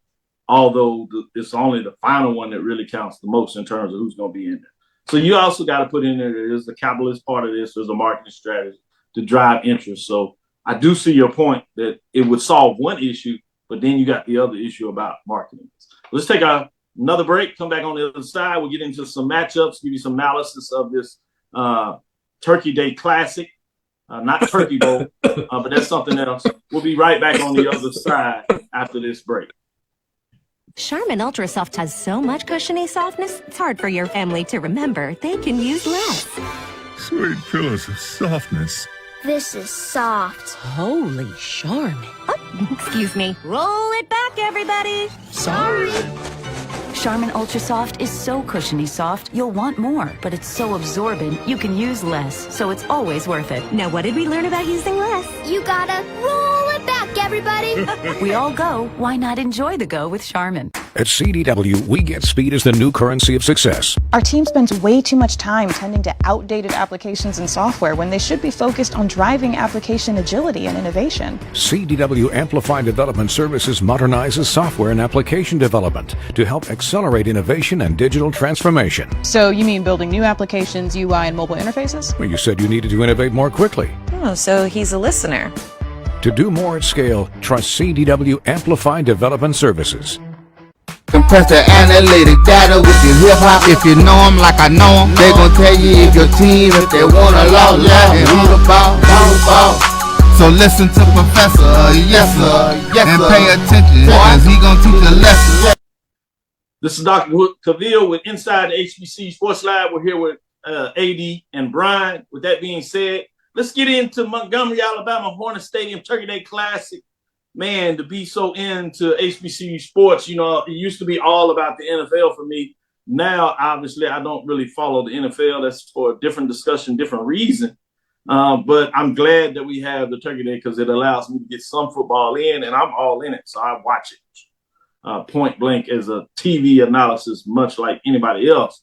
although it's only the final one that really counts the most in terms of who's going to be in there. So you also got to put in there's the capitalist part of this, there's a marketing strategy to drive interest. So I do see your point that it would solve one issue, but then you got the other issue about marketing. Let's take another break, come back on the other side. We'll get into some matchups, give you some analysis of this Turkey Day Classic. Not Turkey Bowl, but that's something else. We'll be right back on the other side after this break. Charmin Ultra Soft has so much cushiony softness, it's hard for your family to remember they can use less. Sweet pillows of softness. This is soft. Holy Charmin. Oh, excuse me. Roll it back, everybody. Sorry. Charmin Ultra Soft is so cushiony soft, you'll want more, but it's so absorbent, you can use less, so it's always worth it. Now, what did we learn about using less? You gotta roll it back, everybody. We all go. Why not enjoy the go with Charmin? At CDW, we get speed as the new currency of success. Our team spends way too much time tending to outdated applications and software when they should be focused on driving application agility and innovation. CDW Amplified Development Services modernizes software and application development to help accelerate innovation and digital transformation. So you mean building new applications, UI, and mobile interfaces? Well, you said you needed to innovate more quickly. Oh, so he's a listener. To do more at scale, trust CDW Amplified Development Services. Compress the analytic data with your hip hop. If you know them like I know them, they gon' tell you if your team, if they wanna loud and who the ball. So listen to Professor, yes sir, and pay attention, cause he gon' teach a lesson. This is Dr. Cavil with Inside the HBCU Sports Lab. We're here with AD and Bryan. With that being said, let's get into Montgomery, Alabama, Hornet Stadium Turkey Day Classic. Man, to be so into HBCU sports, it used to be all about the NFL for me. Now, obviously, I don't really follow the NFL. That's for a different discussion, different reason. But I'm glad that we have the Turkey Day because it allows me to get some football in, and I'm all in it, so I watch it point blank as a TV analysis, much like anybody else.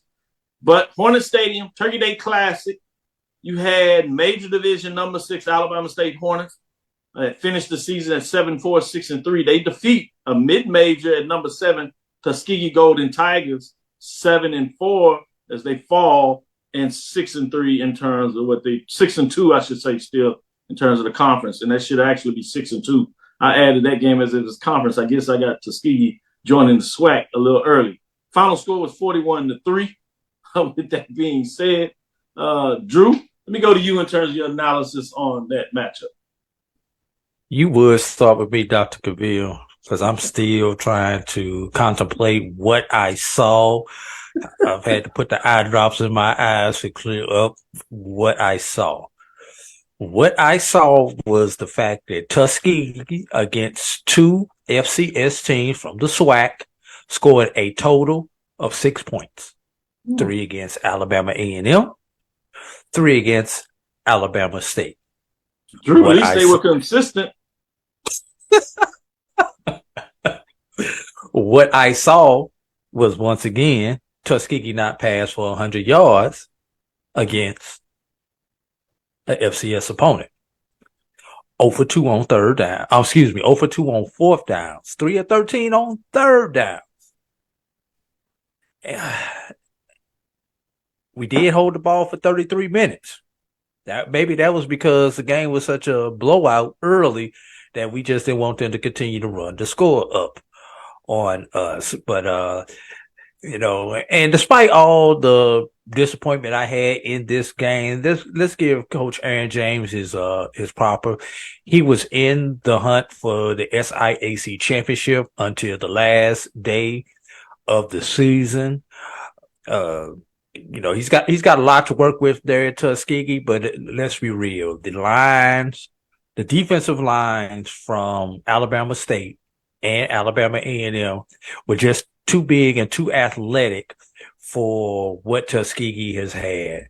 But Hornet Stadium, Turkey Day Classic, you had major division number 6 Alabama State Hornets. Finished the season at 7-4, 6-3. They defeat a mid-major at number 7 Tuskegee Golden Tigers 7-4 as they fall, and 6-3 in terms of 6-2, I should say, still in terms of the conference, and that should actually be 6-2. I added that game as it was conference. I guess I got Tuskegee joining the SWAC a little early. Final score was 41-3. With that being said, Drew, let me go to you in terms of your analysis on that matchup. You would start with me, Dr. Cavil, because I'm still trying to contemplate what I saw. I've had to put the eye drops in my eyes to clear up what I saw. What I saw was the fact that Tuskegee against 2 FCS teams from the SWAC scored a total of 6 points. 3 against Alabama A&M, 3 against Alabama State. Drew, at least they were consistent. What I saw was, once again, Tuskegee not pass for 100 yards against an FCS opponent. 0 for 2 on third down. 0 for 2 on fourth downs. 3 of 13 on third downs. We did hold the ball for 33 minutes. Maybe that was because the game was such a blowout early that we just didn't want them to continue to run the score up on us. But, and despite all the disappointment I had in this game, let's give Coach Aaron James his proper. He was in the hunt for the SIAC championship until the last day of the season. He's got a lot to work with there at Tuskegee, but let's be real. The lines the defensive lines from Alabama State and Alabama A&M were just too big and too athletic for what Tuskegee has had.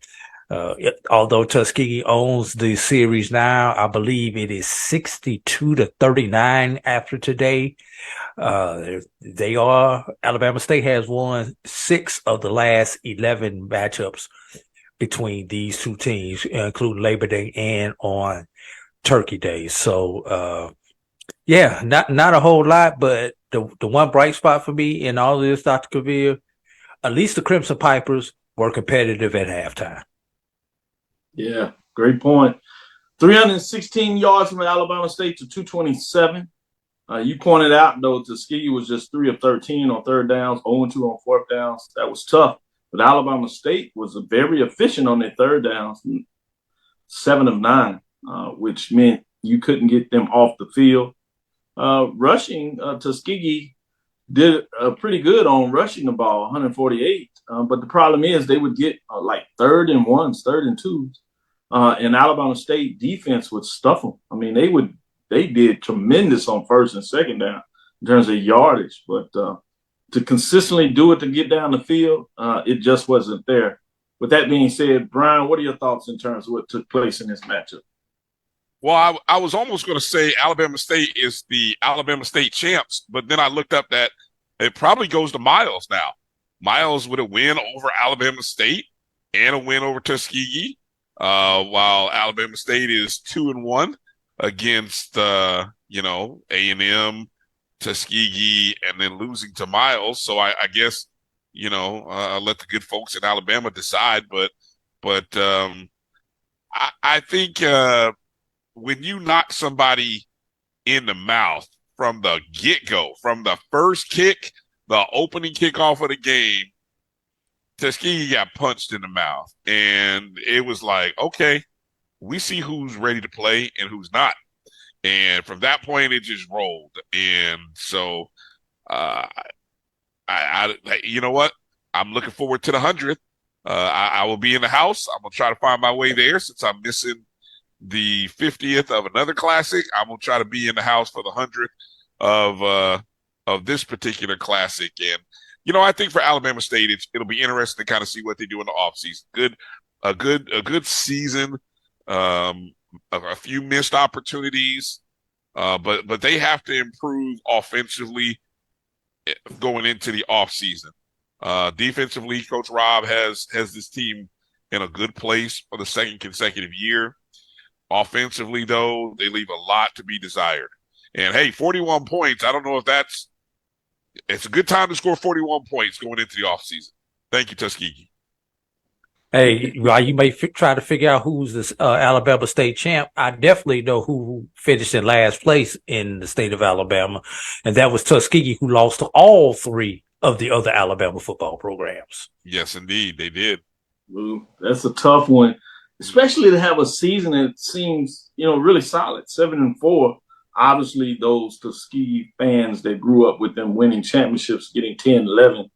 Although Tuskegee owns the series now, I believe it is 62-39 after today. Alabama State has won 6 of the last 11 matchups between these two teams, including Labor Day and on Turkey Day. So, not a whole lot, but the one bright spot for me in all of this, Dr. Cavil, at least the Crimson Pipers were competitive at halftime. Yeah, great point. 316 yards from Alabama State to 227. You pointed out, though, Tuskegee was just 3 of 13 on third downs, 0-2 on fourth downs. That was tough. But Alabama State was very efficient on their third downs, 7 of 9, which meant you couldn't get them off the field. Rushing, Tuskegee did pretty good on rushing the ball, 148. But the problem is they would get like 3rd and 1s, 3rd and 2s. And Alabama State defense would stuff them. I mean, they did tremendous on first and second down in terms of yardage. But to consistently do it to get down the field, it just wasn't there. With that being said, Brian, what are your thoughts in terms of what took place in this matchup? Well, I was almost going to say Alabama State is the Alabama State champs, but then I looked up that it probably goes to Miles now. Miles with a win over Alabama State and a win over Tuskegee, while Alabama State is 2-1 against, A&M, Tuskegee, and then losing to Miles. So I guess, I'll let the good folks in Alabama decide. But I think when you knock somebody in the mouth from the get-go, from the first kick, the opening kickoff of the game, Tuskegee got punched in the mouth. And it was like, okay, we see who's ready to play and who's not. And from that point, it just rolled. And so, you know what? I'm looking forward to the 100th. I will be in the house. I'm going to try to find my way there since I'm missing the 50th of another classic. I'm going to try to be in the house for the 100th of this particular classic. And, I think for Alabama State, it'll be interesting to kind of see what they do in the offseason. A good season, a few missed opportunities, but they have to improve offensively going into the offseason. Defensively, Coach Rob has this team in a good place for the second consecutive year. Offensively, though, they leave a lot to be desired. And, hey, 41 points, I don't know if it's a good time to score 41 points going into the offseason. Thank you, Tuskegee. Hey, while you may try to figure out who's this Alabama State champ, I definitely know who finished in last place in the state of Alabama, and that was Tuskegee, who lost to all 3 of the other Alabama football programs. Yes, indeed, they did. Ooh, that's a tough one, especially to have a season that seems, really solid, 7-4. Obviously, those Tuskegee fans that grew up with them winning championships, getting 10, 11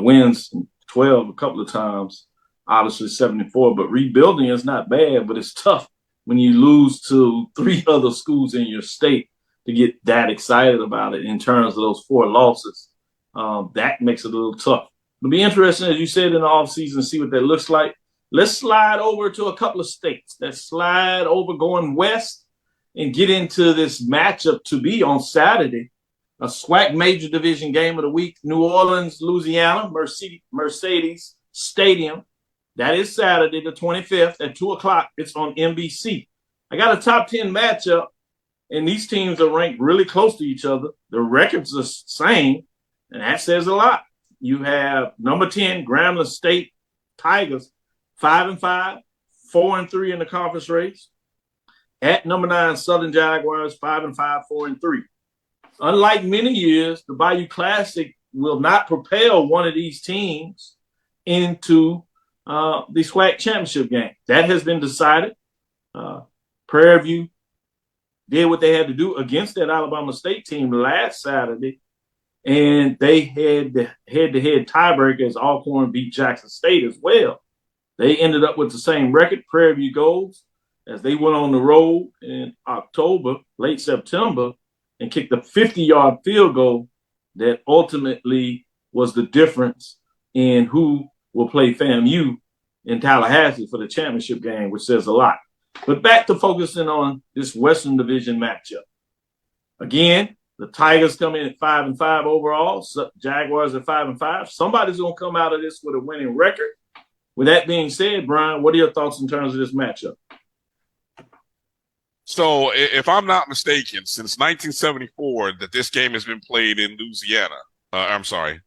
wins, 12 a couple of times, obviously 7-4. But rebuilding is not bad, but it's tough when you lose to 3 other schools in your state to get that excited about it in terms of those 4 losses. That makes it a little tough. It'll be interesting, as you said, in the offseason, see what that looks like. Let's slide over to a couple of states. Let's slide over going west and get into this matchup to be on Saturday, a SWAC major division game of the week, New Orleans, Louisiana, Mercedes Stadium. That is Saturday, the 25th at 2 o'clock. It's on NBC. I got a top 10 matchup, and these teams are ranked really close to each other. The records are the same, and that says a lot. You have number 10, Grambling State Tigers, 5-5, 4-3 in the conference race. At number 9, Southern Jaguars, 5-5, 4-3. Unlike many years, the Bayou Classic will not propel one of these teams into the SWAC championship game. That has been decided. Prairie View did what they had to do against that Alabama State team last Saturday, and they had the head-to-head tiebreaker as Alcorn beat Jackson State as well. They ended up with the same record. Prairie View goes. as they went on the road in October, late September, and kicked a 50-yard field goal that ultimately was the difference in who will play FAMU in Tallahassee for the championship game, which says a lot. But back to focusing on this Western Division matchup. Again, the Tigers come in at 5-5 overall. Jaguars at 5-5. Somebody's going to come out of this with a winning record. With that being said, Brian, what are your thoughts in terms of this matchup? So, if I'm not mistaken, since 1974 that this game has been played in Louisiana.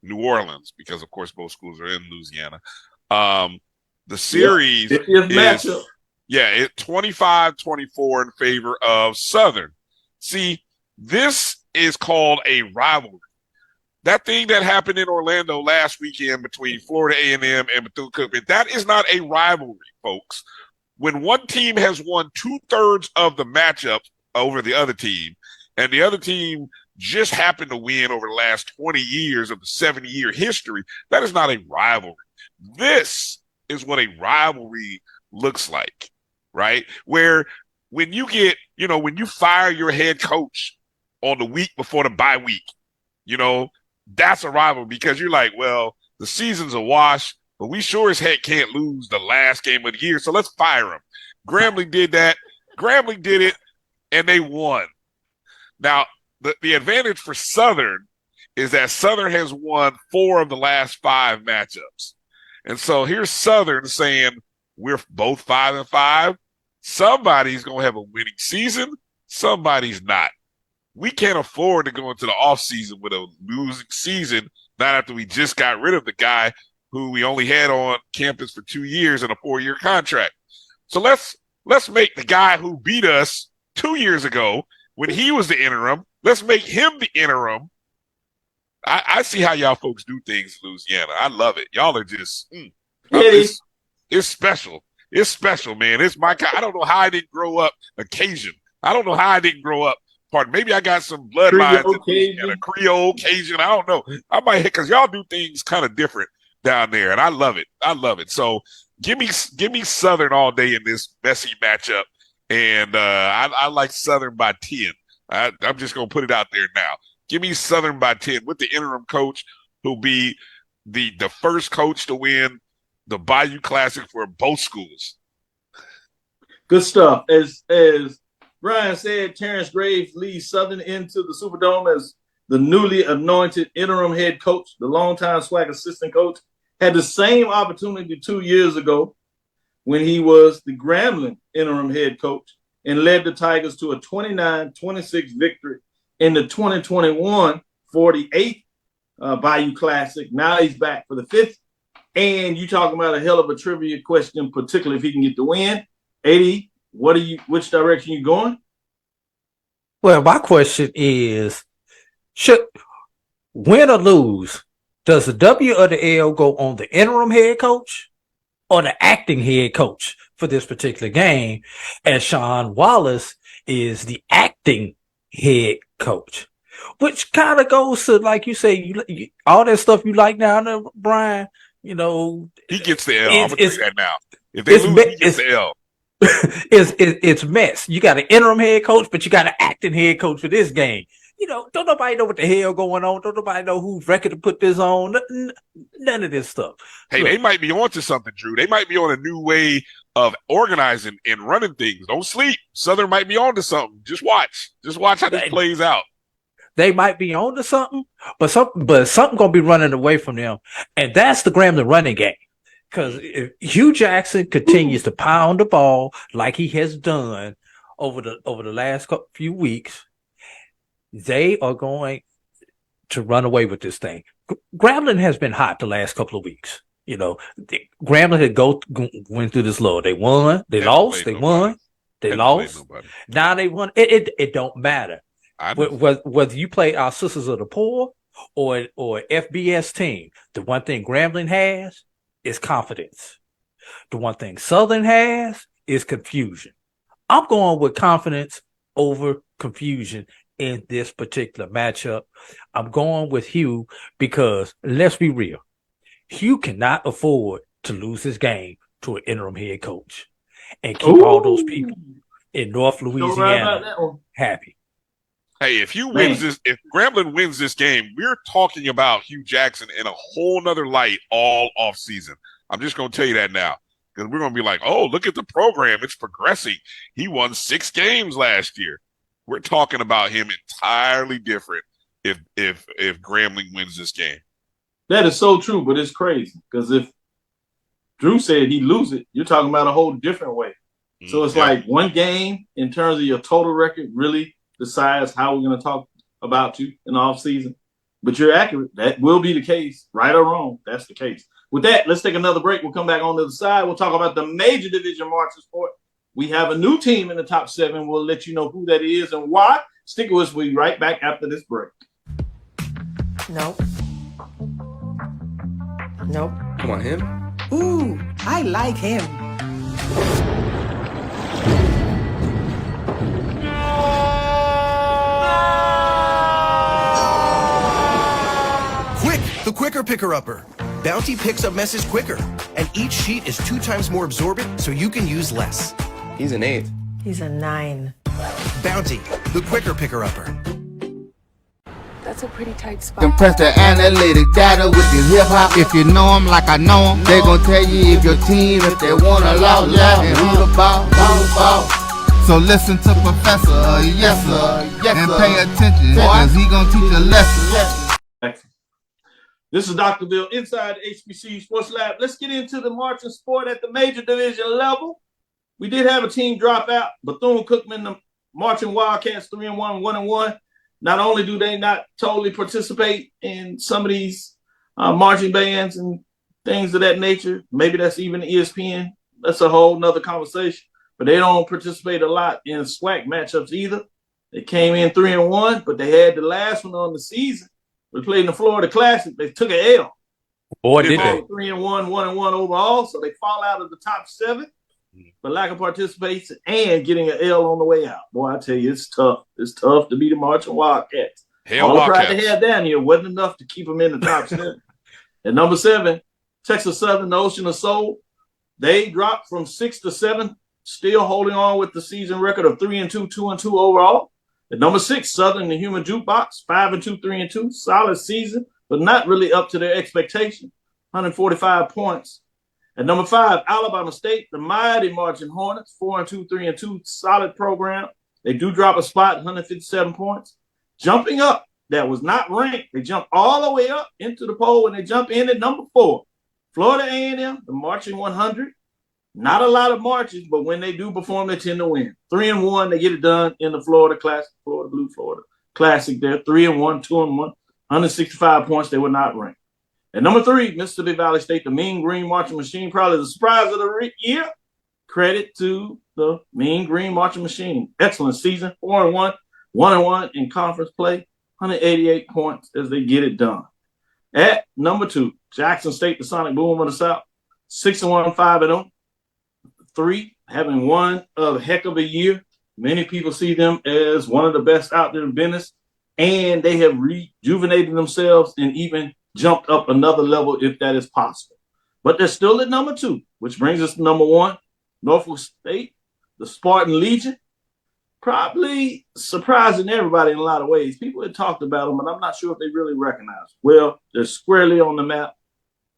New Orleans, because of course both schools are in Louisiana. The series is 25-24 in favor of Southern. See, this is called a rivalry. That thing that happened in Orlando last weekend between Florida A&M and Bethune-Cookman, that is not a rivalry, folks. When one team has won 2/3 of the matchup over the other team, and the other team just happened to win over the last 20 years of the 70-year history, that is not a rivalry. This is what a rivalry looks like, right? Where when you get, when you fire your head coach on the week before the bye week, that's a rivalry because you're like, well, the season's a wash, but we sure as heck can't lose the last game of the year, so let's fire him. Grambling did that. Grambling did it, and they won. Now, the advantage for Southern is that Southern has won 4 of the last 5 matchups. And so here's Southern saying, we're both 5-5. Somebody's going to have a winning season. Somebody's not. We can't afford to go into the offseason with a losing season, not after we just got rid of the guy who we only had on campus for 2 years and a 4-year contract. So let's make the guy who beat us 2 years ago when he was the interim, let's make him the interim. I see how y'all folks do things in Louisiana. I love it. Y'all are just, it's special. It's special, man. It's my kind. I don't know how I didn't grow up Cajun. I don't know how I didn't grow up. Pardon, maybe I got some bloodlines in a Creole, Cajun. I don't know. I might, because y'all do things kind of different down there, and I love it. I love it. So give me Southern all day in this messy matchup, and I like Southern by 10. I'm just going to put it out there now. Give me Southern by 10 with the interim coach who'll be the first coach to win the Bayou Classic for both schools. Good stuff. As Brian said, Terrence Graves leads Southern into the Superdome as the newly anointed interim head coach. The longtime SWAC assistant coach had the same opportunity 2 years ago when he was the Grambling interim head coach and led the Tigers to a 29-26 victory in the 2021 48th Bayou Classic. Now he's back for the 5th. And you talking about a hell of a trivia question, particularly if he can get the win. 80, which direction you going? Well, my question is, should win or lose, does the W or the L go on the interim head coach or the acting head coach for this particular game? And Sean Wallace is the acting head coach, which kind of goes to, like you say, you all that stuff you like down there, Brian. He gets the L. I'm gonna say that now. If they lose, he gets the L. It's mess. You got an interim head coach, but you got an acting head coach for this game. Don't nobody know what the hell going on. Don't nobody know whose record to put this on. None of this stuff. Hey, they might be onto something, Drew. They might be on a new way of organizing and running things. Don't sleep. Southern might be onto something. Just watch. Just watch how this plays out. They might be onto something, but something gonna be running away from them, and that's the Grambling running game. Because if Hugh Jackson continues to pound the ball like he has done over the last few weeks, they are going to run away with this thing. Grambling has been hot the last couple of weeks. Grambling had went through this low. They won, they lost, they won, they lost. Now they won. It don't matter. Whether you play our Sisters of the Poor or FBS team, the one thing Grambling has is confidence. The one thing Southern has is confusion. I'm going with confidence over confusion in this particular matchup. I'm going with Hugh because, let's be real, Hugh cannot afford to lose his game to an interim head coach. and keep all those people in North Louisiana happy. Hey, if Grambling wins this game, we're talking about Hugh Jackson in a whole nother light all off season. I'm just going to tell you that now, because we're going to be like, oh, look at the program. It's progressing. He won 6 games last year. We're talking about him entirely different if Grambling wins this game. That is so true, but it's crazy because if Drew said he'd lose it, you're talking about a whole different way. So it's like one game in terms of your total record really decides how we're going to talk about you in the offseason. But you're accurate. That will be the case, right or wrong. That's the case. With that, let's take another break. We'll come back on the other side. We'll talk about the major division marching sport. We have a new team in the top 7. We'll let you know who that is and why. Stick with us. We'll be right back after this break. Nope. Come on, him. Ooh, I like him. Quick, the quicker picker-upper. Bounty picks up messes quicker, and each sheet is 2 times more absorbent, so you can use less. He's an 8. He's a 9. Bounty, the quicker picker-upper. That's a pretty tight spot. Compress the analytic data with the hip-hop. If you know them like I know them, they gon' tell you if your team, if they want a lot, and who the ball. So listen to Professor, yes sir, and pay attention, cause he gon' teach a lesson. Excellent. This is Dr. Bill inside the HBCU Sports Lab. Let's get into the marching sport at the major division level. We did have a team drop out. Bethune-Cookman, the Marching Wildcats, 3-1, 1-1. Not only do they not totally participate in some of these marching bands and things of that nature, maybe that's even ESPN. That's a whole nother conversation. But they don't participate a lot in SWAC matchups either. They came in 3-1, but they had the last one on the season. We played in the Florida Classic. They took an L. Boy, did they. 3-1, 1-1 overall, so they fall out of the top 7 for lack of participation and getting an L on the way out. Boy, I tell you, it's tough. It's tough to be the Marching Wildcats. All the pride they had down here wasn't enough to keep them in the top 7. At number 7, Texas Southern, the Ocean of Soul. They dropped from 6 to 7, still holding on with the season record of 3-2, 2-2 overall. At number 6, Southern, the Human Jukebox, 5-2, 3-2, solid season, but not really up to their expectation, 145 points. At number 5, Alabama State, the mighty Marching Hornets, 4-2, 3-2, solid program. They do drop a spot, 157 points. Jumping up, that was not ranked. They jumped all the way up into the poll, and they jump in at number 4. Florida A&M, the Marching 100. Not a lot of marches, but when they do perform, they tend to win. 3-1, they get it done in the Florida Classic, Florida Blue Florida Classic there. 3-1, 2-1, 165 points. They were not ranked. At number 3, Mississippi Valley State, the Mean Green Marching Machine, probably the surprise of the year. Credit to the Mean Green Marching Machine. Excellent season, 4-1, 1-1 in conference play, 188 points as they get it done. At number 2, Jackson State, the Sonic Boom of the South, 6-1, 5-0. 3, having one a heck of a year. Many people see them as one of the best out there in business, and they have rejuvenated themselves and even jumped up another level if that is possible. But they're still at number 2, which brings us to number 1, Norfolk State, the Spartan Legion. Probably surprising everybody in a lot of ways. People had talked about them, but I'm not sure if they really recognize them. Well, they're squarely on the map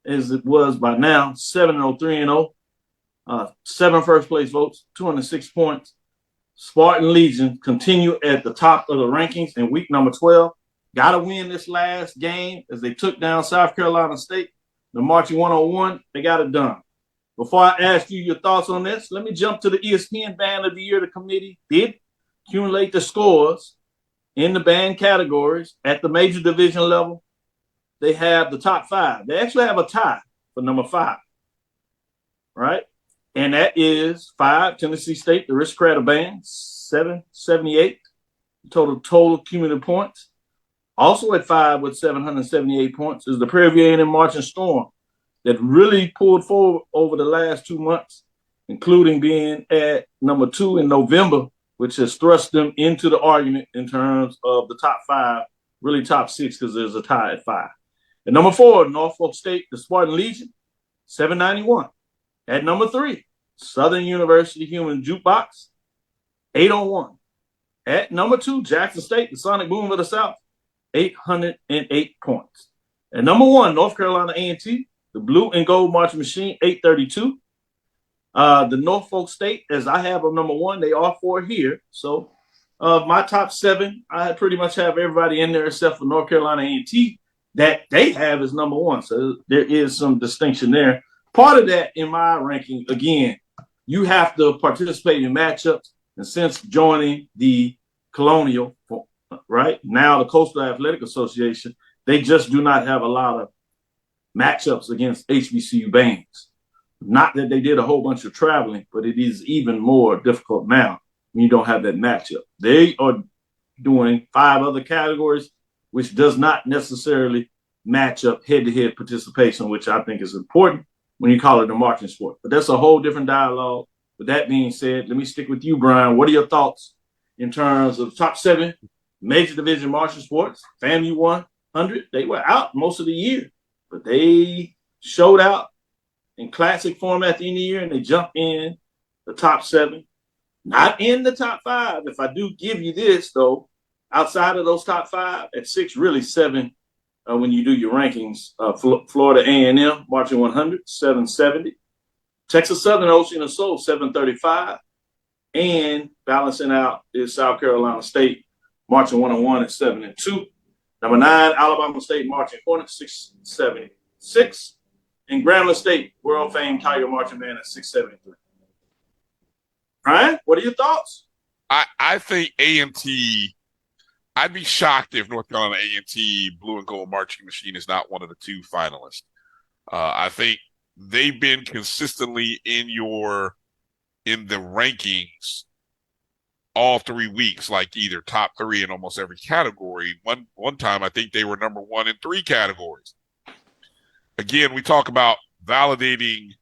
as it was by now, 7-0, 3-0. 7 first place votes, 206 points. Spartan Legion continue at the top of the rankings in week number 12. Got to win this last game as they took down South Carolina State. The Marching 101, they got it done. Before I ask you your thoughts on this, let me jump to the ESPN Band of the Year. The committee did accumulate the scores in the band categories at the major division level. They have the top 5. They actually have a tie for number 5, right? And that is 5, Tennessee State, the Aristocrat Band, 778 total cumulative points. Also at 5 with 778 points is the Prairie View A&M Marching Storm that really pulled forward over the last 2 months, including being at number 2 in November, which has thrust them into the argument in terms of the top 5, really top 6 because there's a tie at 5. At number 4, Norfolk State, the Spartan Legion, 791. At number 3, Southern University Human Jukebox, 801. At number 2, Jackson State, the Sonic Boom of the South, 808 points. At number 1, North Carolina A&T, the Blue and Gold Marching Machine, 832. The Norfolk State, as I have them number 1, they are 4 here. So my top 7, I pretty much have everybody in there except for North Carolina A&T that they have as number 1. So there is some distinction there. Part of that in my ranking, again, you have to participate in matchups. And since joining the Colonial, right, now the Coastal Athletic Association, they just do not have a lot of matchups against HBCU bands. Not that they did a whole bunch of traveling, but it is even more difficult now when you don't have that matchup. They are doing 5 other categories, which does not necessarily match up head-to-head participation, which I think is important when you call it a marching sport. But that's a whole different dialogue. With that being said, let me stick with you, Bryan. What are your thoughts in terms of top 7 major division marching sports? FAMU 100, they were out most of the year, but they showed out in classic form at the end of the year, and they jumped in the top 7. Not in the top 5. If I do give you this, though, outside of those top 5, at 6, really 7, when you do your rankings, Florida A&M, Marching 100, 770. Texas Southern Ocean and Soul, 735. And balancing out is South Carolina State, Marching 101 at 7-2. Number 9, Alabama State, Marching Hornets, 676. And Grambling State, world famed Tiger Marching Band at 673. Bryan, what are your thoughts? I think A&T, I'd be shocked if North Carolina A&T Blue and Gold Marching Machine is not one of the 2 finalists. I think they've been consistently in the rankings all 3 weeks, like either top 3 in almost every category. One time, I think they were number 1 in 3 categories. Again, we talk about validating.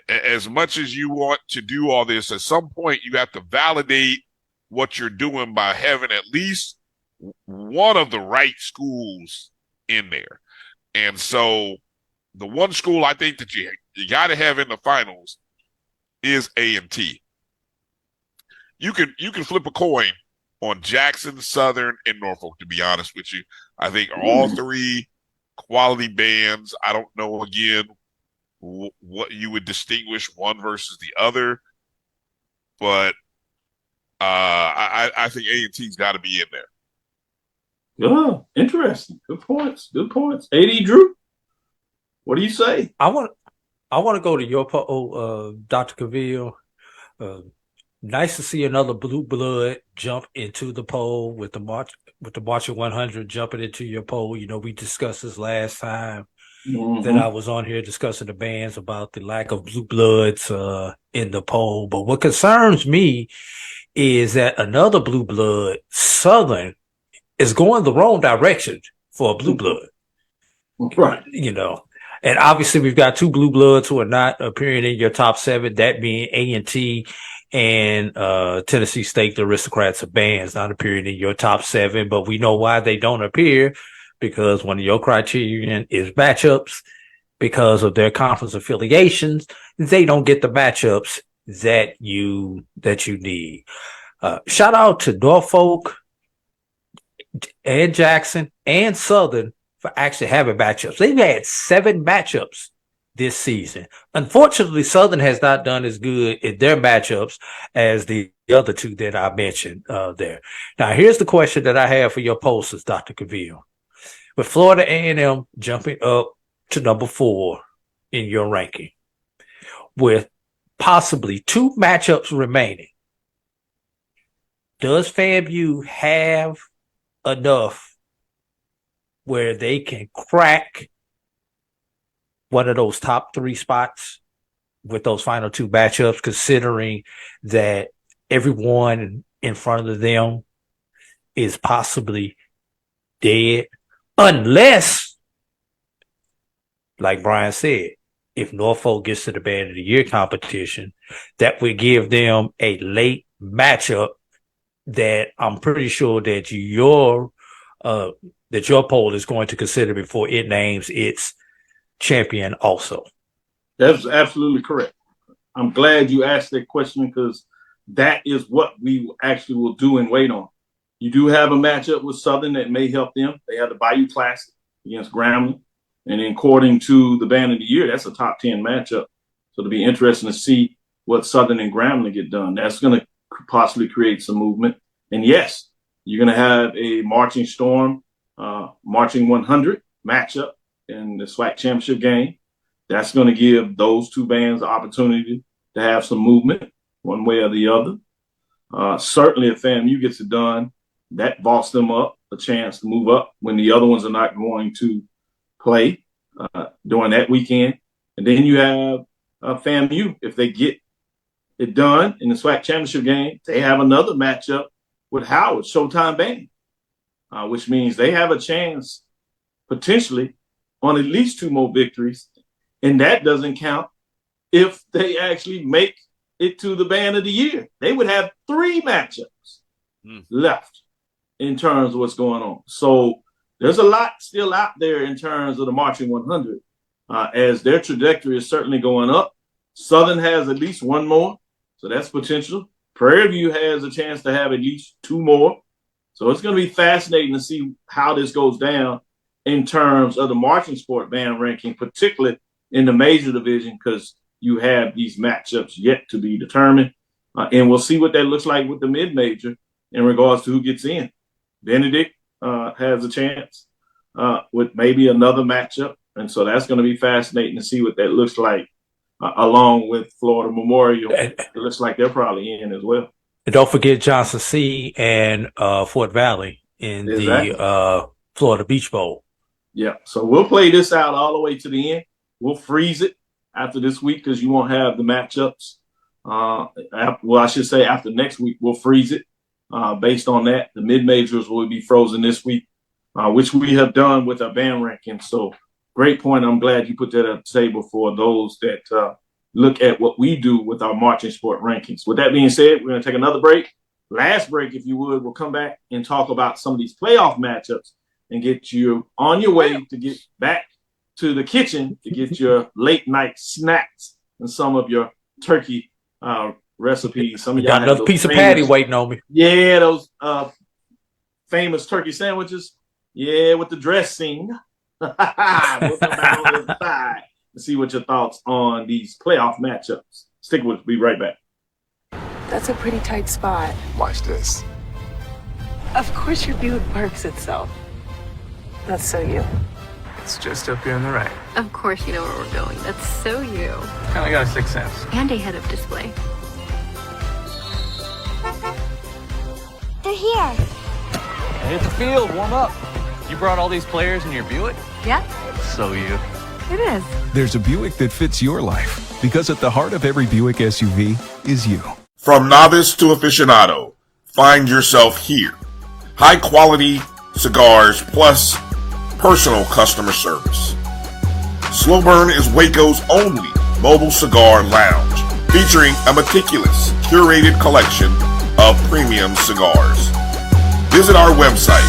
As much as you want to do all this, at some point you have to validate what you're doing by having at least one of the right schools in there. And so the one school I think that you got to have in the finals is A&T. You can flip a coin on Jackson, Southern, and Norfolk, to be honest with you. I think all 3 quality bands. I don't know, again, what you would distinguish one versus the other, but I think A&T's got to be in there. Oh, interesting. Good points. Good points. AD Drew, what do you say? I want to go to your poll, Dr. Cavil. Nice to see another blue blood jump into the poll with the Marching 100 jumping into your poll. You know, we discussed this last time. That I was on here discussing the bands about the lack of blue bloods in the poll. But what concerns me is that another blue blood, Southern, is going the wrong direction for a blue blood. Right. You know, and obviously we've got 2 blue bloods who are not appearing in your top 7, that being A&T and Tennessee State, the Aristocrats of bands, not appearing in your top 7. But we know why they don't appear. Because one of your criterion is matchups. Because of their conference affiliations, they don't get the matchups that you need. Shout out to Norfolk and Jackson and Southern for actually having matchups. They've had 7 matchups this season. Unfortunately, Southern has not done as good in their matchups as the other 2 that I mentioned there. Now, here's the question that I have for your posters, Dr. Cavil. With Florida A&M jumping up to number 4 in your ranking, with possibly 2 matchups remaining, does FAMU have enough where they can crack one of those top 3 spots with those final 2 matchups, considering that everyone in front of them is possibly dead? Unless, like Bryan said, if Norfolk gets to the Band of the Year competition, that would give them a late matchup that I'm pretty sure that your poll is going to consider before it names its champion also. That's absolutely correct. I'm glad you asked that question because that is what we actually will do and wait on. You do have a matchup with Southern that may help them. They have the Bayou Classic against Grambling. And according to the Band of the Year, that's a top 10 matchup. So it'll be interesting to see what Southern and Grambling get done. That's going to possibly create some movement. And yes, you're going to have a Marching Storm, Marching 100 matchup in the SWAC championship game. That's going to give those two bands the opportunity to have some movement one way or the other. Certainly if FAMU gets it done, that vaults them up a chance to move up when the other ones are not going to play during that weekend. And then you have FAMU. If they get it done in the SWAC championship game, they have another matchup with Howard, Showtime Band, which means they have a chance potentially on at least 2 more victories. And that doesn't count if they actually make it to the Band of the Year. They would have 3 matchups left in terms of what's going on. So there's a lot still out there in terms of the Marching 100 as their trajectory is certainly going up. Southern has at least 1 more, so that's potential. Prairie View has a chance to have at least 2 more. So it's going to be fascinating to see how this goes down in terms of the marching sport band ranking, particularly in the major division, because you have these matchups yet to be determined. And we'll see what that looks like with the mid-major in regards to who gets in. Benedict has a chance with maybe another matchup. And so that's going to be fascinating to see what that looks like, along with Florida Memorial. It looks like they're probably in as well. And don't forget Johnson C and Fort Valley in the Florida Beach Bowl. Yeah, so we'll play this out all the way to the end. We'll freeze it after this week because you won't have the matchups. Well, I should say after next week, we'll freeze it based on that. The mid-majors will be frozen this week, which we have done with our band ranking. So great point. I'm glad you put that at the table for those that look at what we do with our marching sport rankings. With that being said, we're going to take another break. Last break, if you would, we'll come back and talk about some of these playoff matchups and get you on your way to get back to the kitchen to get your late night snacks and some of your turkey recipes. Some of y'all got another piece of patty waiting on me. Yeah, those famous turkey sandwiches. Yeah, with the dressing. We'll come back on the other side and see what your thoughts on these playoff matchups. Stick with us. Be right back. That's a pretty tight spot. Watch this. Of course your Buick parks itself. That's so you. It's just up here on the right. Of course you know where we're going. That's so you. Kind of got a 6th sense. And a head-up display. They're here. Hit the field, warm up. You brought all these players in your Buick? Yep. So you. It is. There's a Buick that fits your life because at the heart of every Buick SUV is you. From novice to aficionado, find yourself here. High quality cigars plus personal customer service. Slow Burn is Waco's only mobile cigar lounge, featuring a meticulous, curated collection of premium cigars. Visit our website,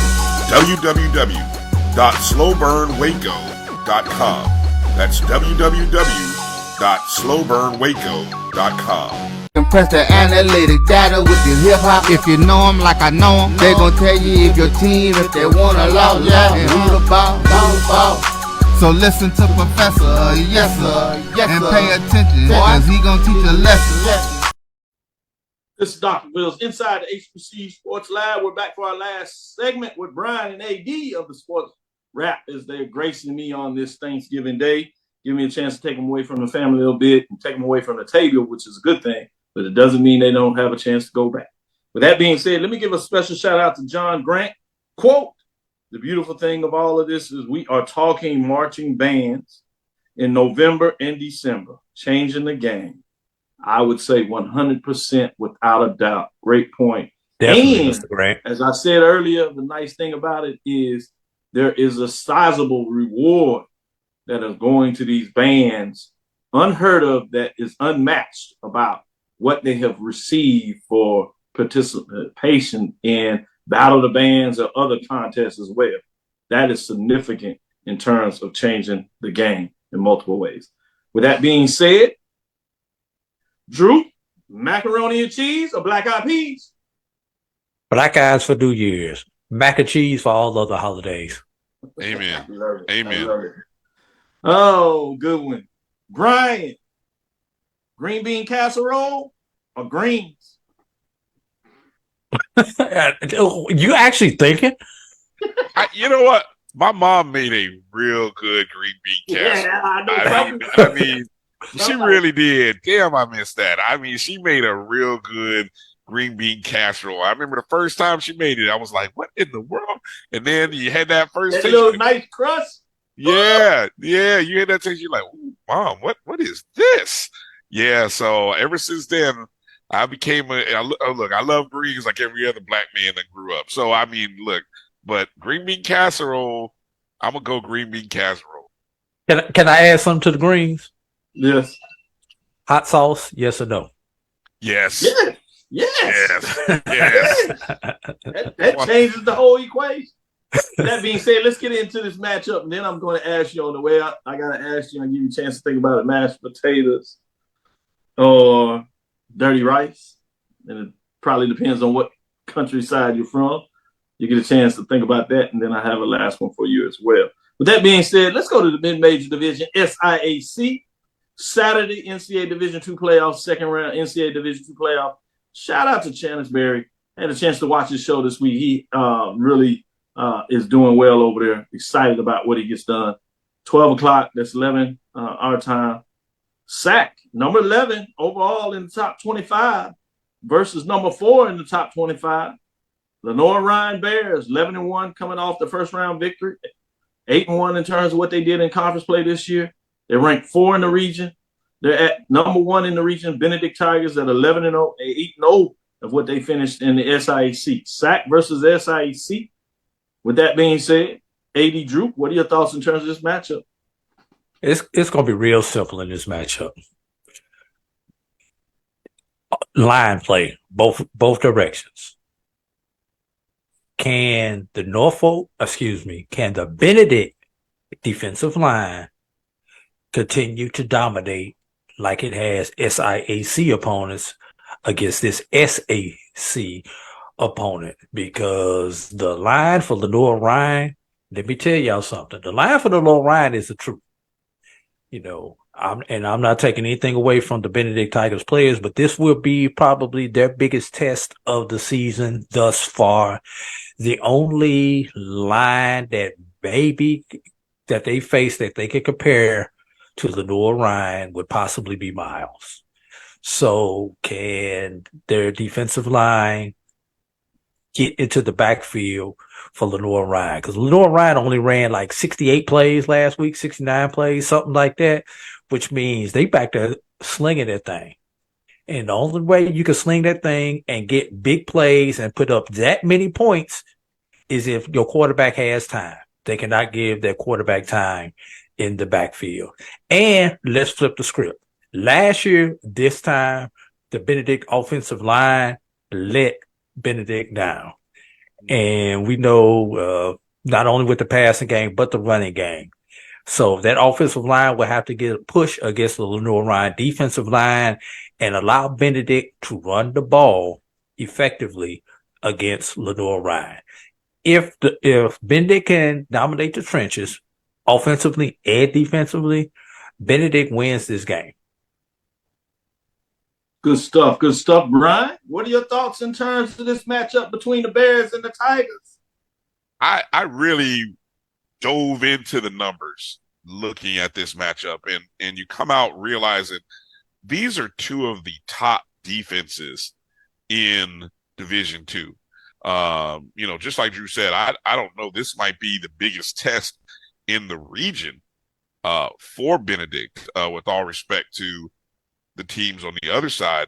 www.slowburnwaco.com. That's www.slowburnwaco.com. Compress the analytic data with your hip hop. If you know them like I know them, they gon' tell you if your team, if they want a lot, and who the ball. So listen to Professor, yes sir, and pay attention, cause he gon' teach a lesson. This is Dr. Bill's Inside the HBCU Sports Lab. We're back for our last segment with Bryan and AD of the SportsWrap as they're gracing me on this Thanksgiving Day. Give me a chance to take them away from the family a little bit and take them away from the table, which is a good thing, but it doesn't mean they don't have a chance to go back. With that being said, let me give a special shout out to John Grant. Quote, the beautiful thing of all of this is we are talking marching bands in November and December, changing the game. I would say 100% without a doubt. Great point. Definitely, and Mr. Grant. As I said earlier, the nice thing about it is there is a sizable reward that is going to these bands, unheard of, that is unmatched about what they have received for participation in Battle of the Bands or other contests as well. That is significant in terms of changing the game in multiple ways. With that being said, Drew, macaroni and cheese or black eyed peas? Black eyes for New Year's. Mac and cheese for all other holidays. Amen. Love it. Amen. I love it. Oh, good one. Brian, green bean casserole or greens? You actually thinking? You know what? My mom made a real good green bean casserole. Yeah, I know. I mean, she really did. Damn, I missed that. I mean, she made a real good green bean casserole. I remember the first time she made it, I was like, what in the world? And then you had that first That taste. little nice crust. Yeah, you had that taste. You're like, Mom, what is this? Yeah, so ever since then, I became look, I love greens like every other black man that grew up. So, I mean, look, but green bean casserole, I'm going to go green bean casserole. Can I add something to the greens? Yes. Hot sauce, yes or no? Yes. Yes. That changes the whole equation. That being said, let's get into this matchup, and then I'm going to ask you on the way out. I got to ask you and give you a chance to think about it: mashed potatoes or dirty rice. And it probably depends on what countryside you're from. You get a chance to think about that, and then I have a last one for you as well. With that being said, let's go to the mid-major division, SIAC. Saturday, NCAA Division II playoff, second round NCAA Division II playoff. Shout out to Channis Berry. I had a chance to watch his show this week. He really is doing well over there. Excited about what he gets done. 12 o'clock, that's 11 our time. Sac, number 11 overall in the top 25 versus number 4 in the top 25. Lenore Ryan Bears, 11-1 coming off the first round victory. 8-1 in terms of what they did in conference play this year. They're ranked 4 in the region. They're at number 1 in the region. Benedict Tigers at 11-0, 8-0 of what they finished in the SIAC. SAC versus SIAC. With that being said, AD Drew, what are your thoughts in terms of this matchup? It's going to be real simple in this matchup. Line play, both directions. Can the Benedict defensive line continue to dominate like it has SIAC opponents against this SAC opponent? Because the line for Lenore Ryan, let me tell y'all something. The line for Lenore Ryan is the truth. You know, I'm not taking anything away from the Benedict Tigers players, but this will be probably their biggest test of the season thus far. The only line that they face that they could compare to Lenore Ryan would possibly be Miles. So can their defensive line get into the backfield for Lenore Ryan? Because Lenore Ryan only ran like 68 plays last week, 69 plays, something like that, which means they back there slinging that thing. And the only way you can sling that thing and get big plays and put up that many points is if your quarterback has time. They cannot give their quarterback time in the backfield. And let's flip the script. Last year, this time, the Benedict offensive line let Benedict down. And we know not only with the passing game, but the running game. So that offensive line will have to get a push against the Lenore Ryan defensive line and allow Benedict to run the ball effectively against Lenore Ryan. If Benedict can dominate the trenches offensively and defensively, Benedict wins this game. Good stuff. Brian, what are your thoughts in terms of this matchup between the Bears and the Tigers? I really dove into the numbers looking at this matchup, and you come out realizing these are two of the top defenses in Division II. Just like Drew said, I don't know. This might be the biggest test in the region for Benedict, with all respect to the teams on the other side,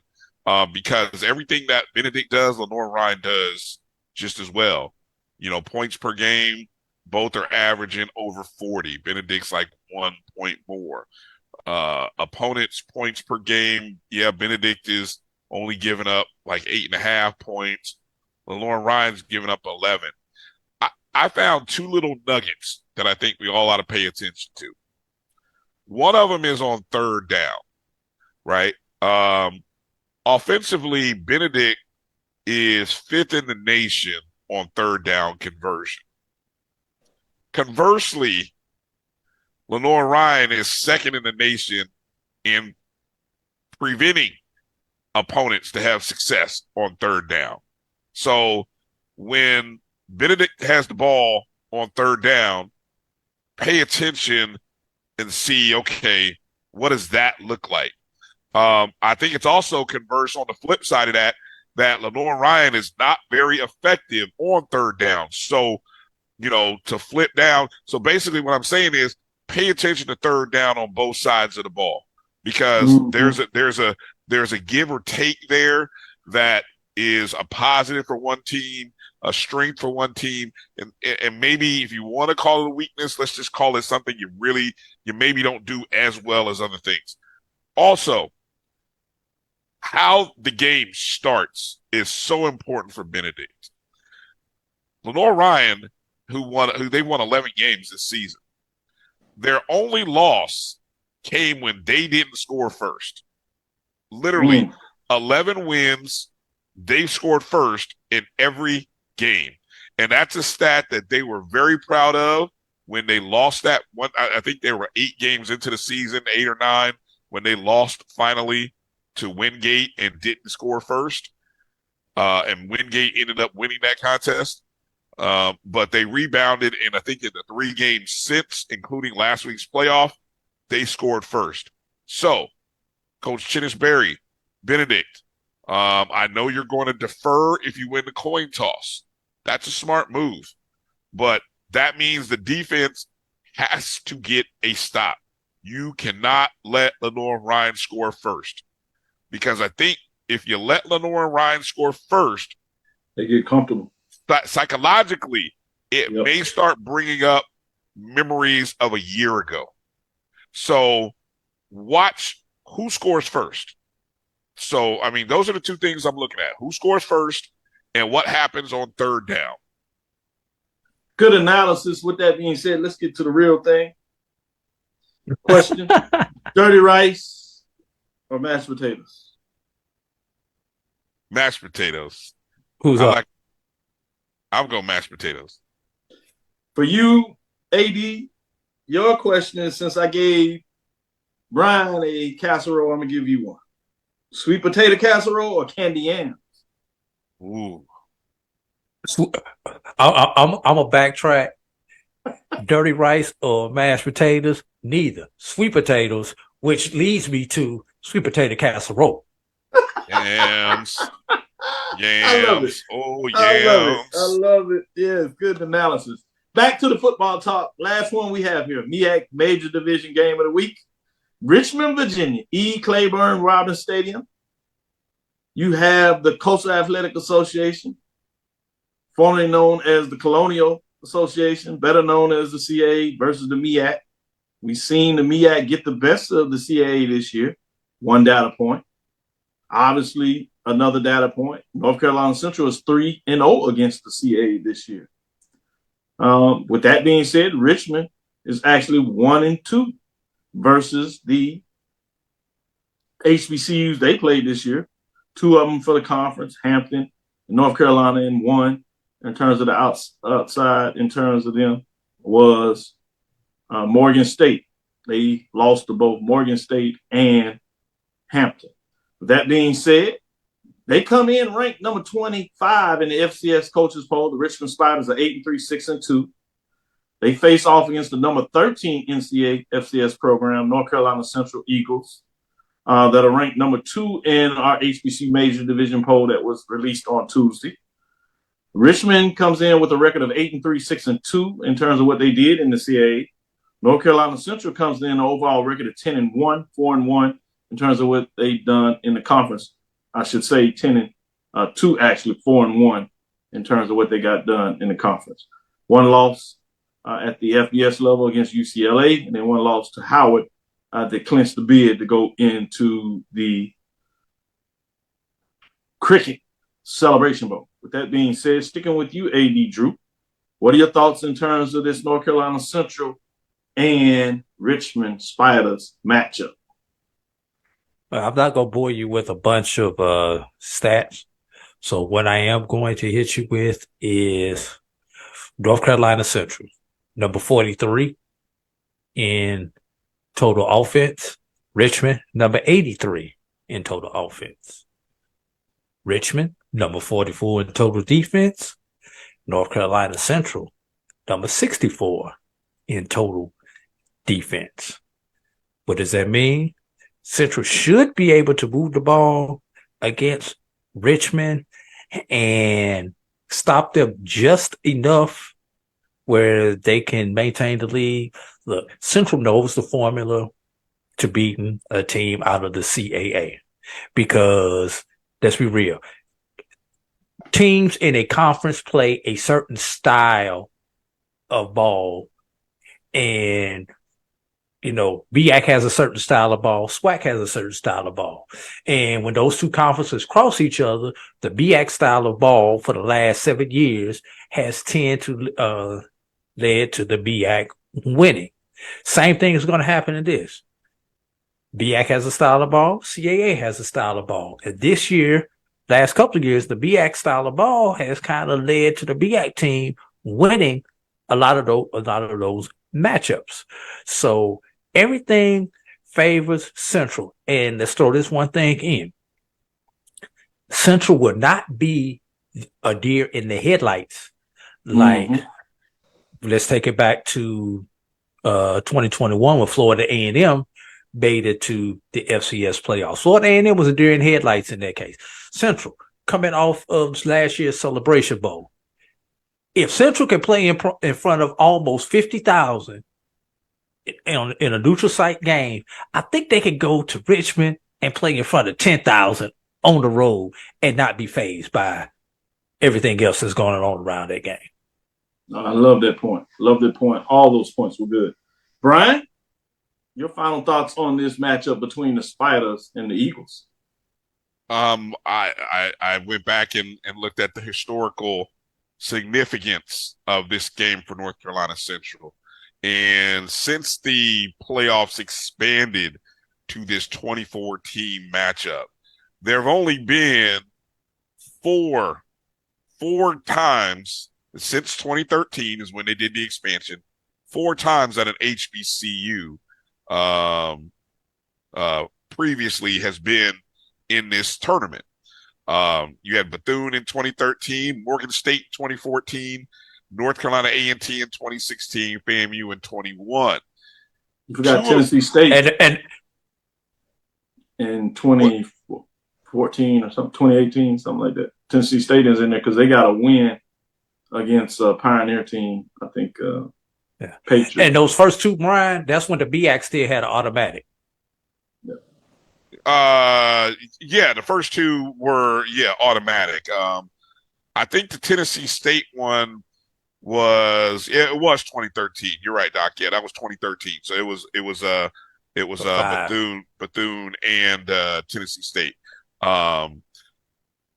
because everything that Benedict does, Lenore Ryan does just as well. Points per game, both are averaging over 40. Benedict's like 1.4. Opponents' points per game, Benedict is only giving up like 8.5 points. Lenore Ryan's giving up 11. I found two little nuggets that I think we all ought to pay attention to. One of them is on third down, right? Offensively, Benedict is 5th in the nation on third down conversion. Conversely, Lenore Ryan is 2nd in the nation in preventing opponents to have success on third down. So when Benedict has the ball on third down, pay attention and see, okay, what does that look like? I think it's also converse on the flip side of that Lenore Ryan is not very effective on third down. So, to flip down. So basically what I'm saying is pay attention to third down on both sides of the ball, because there's a give or take there that is a positive for one team, a strength for one team, and maybe if you want to call it a weakness, let's just call it something you maybe don't do as well as other things. Also, how the game starts is so important for Benedict. Lenore Ryan, who they won 11 games this season, their only loss came when they didn't score first. Literally 11 wins, they scored first in every game. And that's a stat that they were very proud of when they lost that one. I think they were 8 games into the season, 8 or 9, when they lost finally to Wingate and didn't score first. And Wingate ended up winning that contest. But they rebounded, and I think in the 3 games since, including last week's playoff, they scored first. So, Coach Chinnisberry, Benedict, I know you're going to defer if you win the coin toss. That's a smart move. But that means the defense has to get a stop. You cannot let Lenore Ryan score first. Because I think if you let Lenore Ryan score first, they get comfortable. Psychologically, it may start bringing up memories of a year ago. So watch who scores first. So, I mean, those are the 2 things I'm looking at. Who scores first and what happens on third down. Good analysis. With that being said, let's get to the real thing. Question. Dirty rice or mashed potatoes? Mashed potatoes. Who's up? I'm going mashed potatoes. For you, AD, your question is, since I gave Bryan a casserole, I'm going to give you one. Sweet potato casserole or candy yams? Ooh. I'm a backtrack. Dirty rice or mashed potatoes? Neither. Sweet potatoes, which leads me to sweet potato casserole. Yams. I love it. Oh, yams. I love it. Yes, good analysis. Back to the football talk. Last one we have here. MEAC Major Division Game of the Week. Richmond, Virginia, E. Claiborne Robins Stadium. You have the Coastal Athletic Association, formerly known as the Colonial Association, better known as the CAA versus the MEAC. We've seen the MEAC get the best of the CAA this year. 1 data point. Obviously, another data point. North Carolina Central is 3-0 against the CAA this year. With that being said, Richmond is actually 1-2 versus the HBCUs they played this year. 2 of them for the conference, Hampton and North Carolina, and 1 in terms of the outside, in terms of them, was Morgan State. They lost to both Morgan State and Hampton. With that being said, they come in ranked number 25 in the FCS coaches poll. The Richmond Spiders are 8-3, 6-2. They face off against the number 13 NCAA FCS program, North Carolina Central Eagles, that are ranked number 2 in our HBCU Major Division poll that was released on Tuesday. Richmond comes in with a record of 8-3, 6-2 in terms of what they did in the CAA. North Carolina Central comes in an overall record of 10-1, 4-1 in terms of what they've done in the conference. I should say 10-2, actually 4-1 in terms of what they got done in the conference. 1 loss at the FBS level against UCLA, and then 1 loss to Howard that clinched the bid to go into the Cricket Celebration Bowl. With that being said, sticking with you, AD Drew, what are your thoughts in terms of this North Carolina Central and Richmond Spiders matchup? I'm not going to bore you with a bunch of stats. So what I am going to hit you with is North Carolina Central, number 43 in total offense. Richmond, number 83 in total offense. Richmond, number 44 in total defense. North Carolina Central, number 64 in total defense. What does that mean? Central should be able to move the ball against Richmond and stop them just enough where they can maintain the lead. Look, Central knows the formula to beating a team out of the CAA because, let's be real, teams in a conference play a certain style of ball, and BAC has a certain style of ball, SWAC has a certain style of ball. And when those two conferences cross each other, the BAC style of ball for the last 7 years has led to the BAC winning. Same thing is going to happen in this. BAC has a style of ball, CAA has a style of ball. And this year, last couple of years, the BAC style of ball has kind of led to the BAC team winning a lot of those matchups. So everything favors Central. And let's throw this one thing in. Central will not be a deer in the headlights. Like, let's take it back to 2021 when Florida A&M made it to the FCS playoffs. Florida A&M was a deer in headlights in that case. Central, coming off of last year's Celebration Bowl. If Central can play in front of almost 50,000 in a neutral site game, I think they could go to Richmond and play in front of 10,000 on the road and not be fazed by everything else that's going on around that game. I love that point. Love that point. All those points were good. Bryan, your final thoughts on this matchup between the Spiders and the Eagles? I went back and looked at the historical significance of this game for North Carolina Central. And since the playoffs expanded to this 24-team matchup, there have only been four times since 2013 is when they did the expansion, 4 times that an HBCU previously has been in this tournament. You had Bethune in 2013, Morgan State 2014, North Carolina A&T in 2016, FAMU in 21. You forgot Tennessee State and in 2014 or something, 2018, something like that. Tennessee State is in there because they got a win against a Pioneer team, I think. Patriots. And those first two, Bryan, that's when the BAC still had an automatic. The first two were automatic. I think the Tennessee State one was 2013. You're right, Doc. Yeah, that was 2013. So it was Bethune and Tennessee State.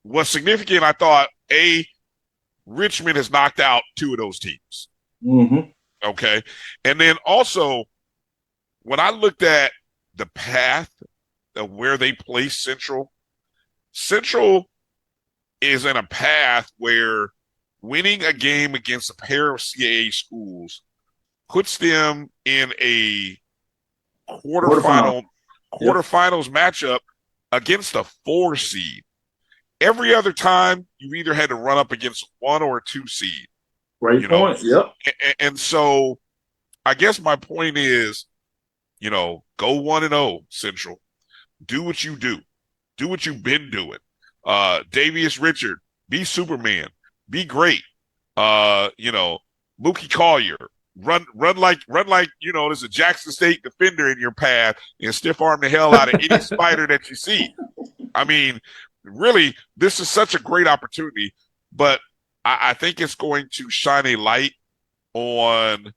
What's significant, I thought, Richmond has knocked out 2 of those teams. Mm-hmm. Okay, and then also when I looked at the path of where they place Central is in a path where winning a game against a pair of CAA schools puts them in a quarterfinals matchup against a 4 seed. Every other time, you either had to run up against 1 or a 2 seed. Great point. Yep. And so I guess my point is, go 1-0 Central. Do what you do. Do what you've been doing. Davius Richard, be Superman. Be great. Mookie Collier, run like there's a Jackson State defender in your path and stiff arm the hell out of any spider that you see. I mean, really, this is such a great opportunity, but I think it's going to shine a light on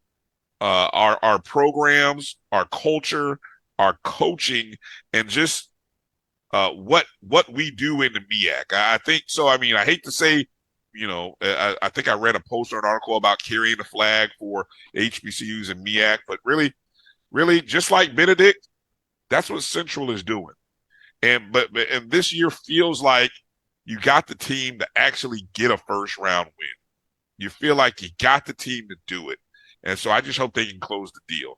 our programs, our culture, our coaching, and just what we do in the MEAC. I think so. I mean, I hate to say, I think I read a post or an article about carrying the flag for HBCUs and MEAC, but really, just like Benedict, that's what Central is doing. And this year feels like you got the team to actually get a first round win. You feel like you got the team to do it. And so I just hope they can close the deal.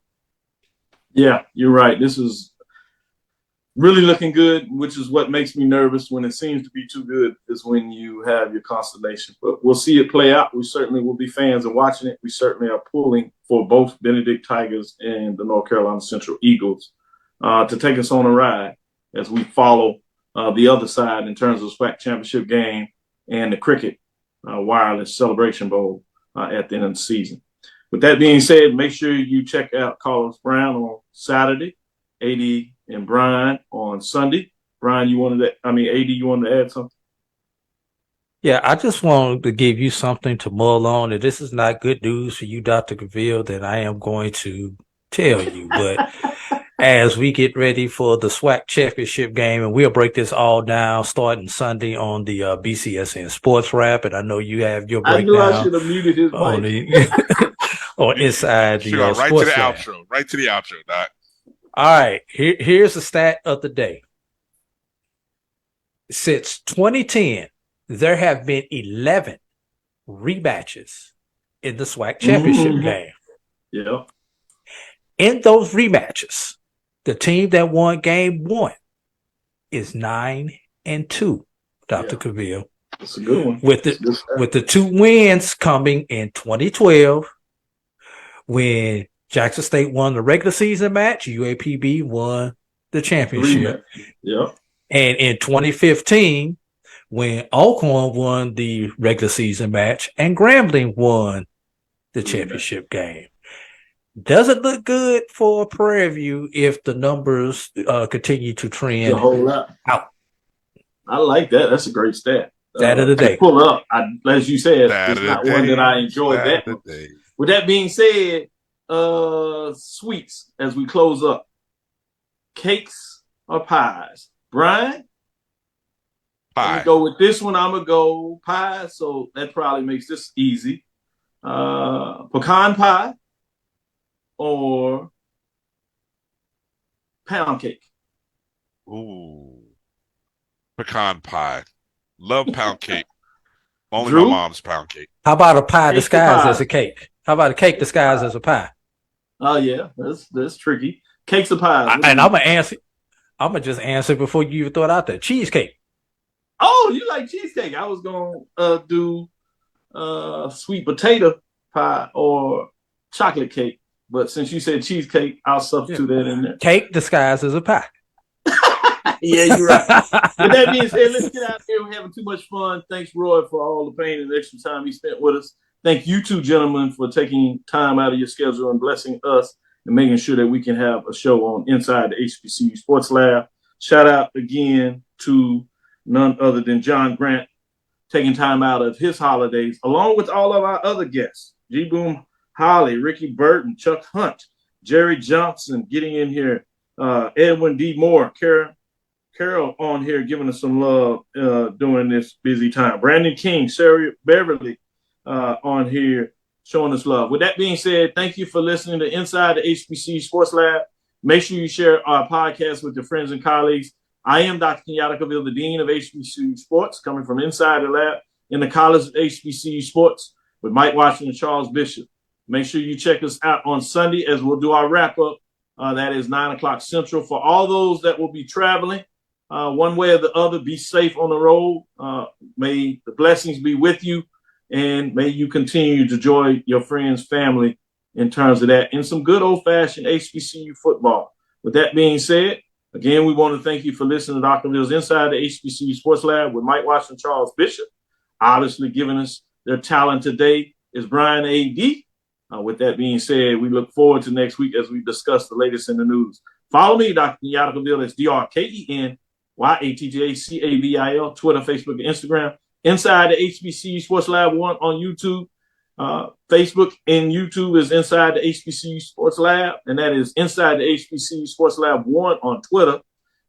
Yeah, you're right. This is really looking good, which is what makes me nervous when it seems to be too good, is when you have your constellation. But we'll see it play out. We certainly will be fans and watching it. We certainly are pulling for both Benedict Tigers and the North Carolina Central Eagles to take us on a ride as we follow the other side in terms of the SWAC championship game and the cricket wireless celebration bowl at the end of the season. With that being said, make sure you check out Carlos Brown on Saturday, AD and Bryan on Sunday. Bryan, AD, you wanted to add something? Yeah, I just wanted to give you something to mull on. If this is not good news for you, Dr. Cavil, then I am going to tell you. But as we get ready for the SWAC championship game, and we'll break this all down starting Sunday on the BCSN SportsWrap, and I know you have your breakdown. I knew I should have muted his mic. Or inside the right sports to the lab. outro. Right to the outro, Doc. All right, here's the stat of the day. Since 2010, there have been 11 rematches in the SWAC championship game. Yeah. In those rematches, the team that won game 1 is 9-2, Dr. Cavil. That's a good one. With the 2 wins coming in 2012, when Jackson State won the regular season match, UAPB won the championship. Yeah. And in 2015, when Alcorn won the regular season match and Grambling won the championship game. Doesn't look good for Prairie View if the numbers continue to trend a whole lot out. I like that. That's a great stat. Stat of the day. Pull up. As you said, it's not one that I enjoyed that much. With that being said, sweets as we close up. Cakes or pies? Bryan? Pie. Let me go with this one. I'm going to go pie, so that probably makes this easy. Pecan pie or pound cake? Ooh. Pecan pie. Love pound cake. Only Drew? my mom's pound cake. How about a pie disguised as a cake? How about a cake disguised as a pie? Oh, yeah. That's tricky. Cakes or pies? And I'm going to answer. I'm going to just answer before you even throw it out there. Cheesecake. Oh, you like cheesecake. I was going to do sweet potato pie or chocolate cake. But since you said cheesecake, I'll substitute that in there. Cake disguised as a pie. Yeah, you're right. With that being said, let's get out here. We're having too much fun. Thanks, Roy, for all the pain and extra time he spent with us. Thank you two gentlemen for taking time out of your schedule and blessing us and making sure that we can have a show on Inside the HBCU Sports Lab. Shout out again to none other than John Grant, taking time out of his holidays, along with all of our other guests, G. Boom Holly, Ricky Burton, Chuck Hunt, Jerry Johnson getting in here, Edwin D. Moore, Carol on here giving us some love during this busy time. Brandon King, Sarah Beverly on here showing us love. With that being said, thank you for listening to Inside the HBCU Sports Lab. Make sure you share our podcast with your friends and colleagues. I am Dr. Kenyatta Cavil, the Dean of HBCU Sports, coming from inside the lab in the College of HBCU Sports with Mike Washington and Charles Bishop. Make sure you check us out on Sunday as we'll do our wrap-up. That is 9 o'clock Central. For all those that will be traveling, one way or the other, be safe on the road. May the blessings be with you, and may you continue to enjoy your friends, family in terms of that, and some good old-fashioned HBCU football. With that being said, again, we want to thank you for listening to Dr. Mills Inside the HBCU Sports Lab with Mike Washington, Charles Bishop. Obviously giving us their talent today is Bryan A.D. With that being said, we look forward to next week as we discuss the latest in the news. Follow me, Dr. Kenyatta Cavil. That's DrKenyattacavil, Twitter, Facebook, and Instagram. Inside the HBCU Sports Lab 1 on YouTube. Facebook and YouTube is Inside the HBCU Sports Lab, and that is Inside the HBCU Sports Lab 1 on Twitter.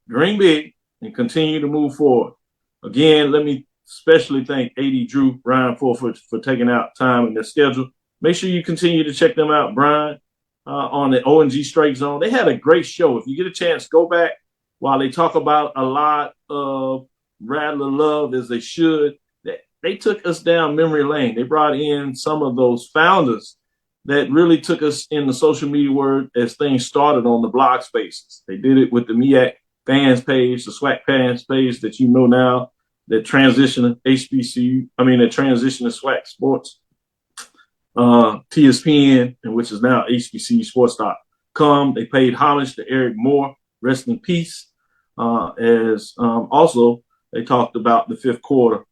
Dream big and continue to move forward. Again, let me especially thank AD Drew, Bryan Fulford for taking out time in their schedule. Make sure you continue to check them out, Bryan, on the O&G Strike Zone. They had a great show. If you get a chance, go back while they talk about a lot of Rattler love as they should, they took us down memory lane. They brought in some of those founders that really took us in the social media world as things started on the blog spaces. They did it with the MEAC fans page, the SWAC fans page that you know now, that transition to SWAC Sports, TSPN, and which is now HBCU Sports.com. They paid homage to Eric Moore, rest in peace. Also they talked about the fifth quarter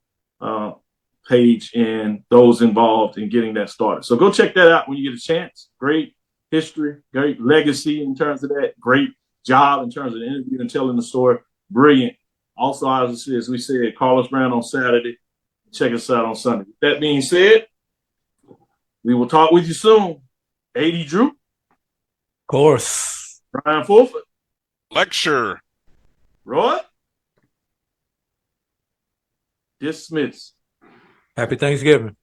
page and those involved in getting that started. So go check that out when you get a chance. Great history, great legacy in terms of that, great job in terms of the interview and telling the story. Brilliant. Also, as we said, Carlos Brown on Saturday. Check us out on Sunday. With that being said, we will talk with you soon. 80 Drew. Of course. Bryan Fulford. Lecture. Roy. Dismiss. Happy Thanksgiving.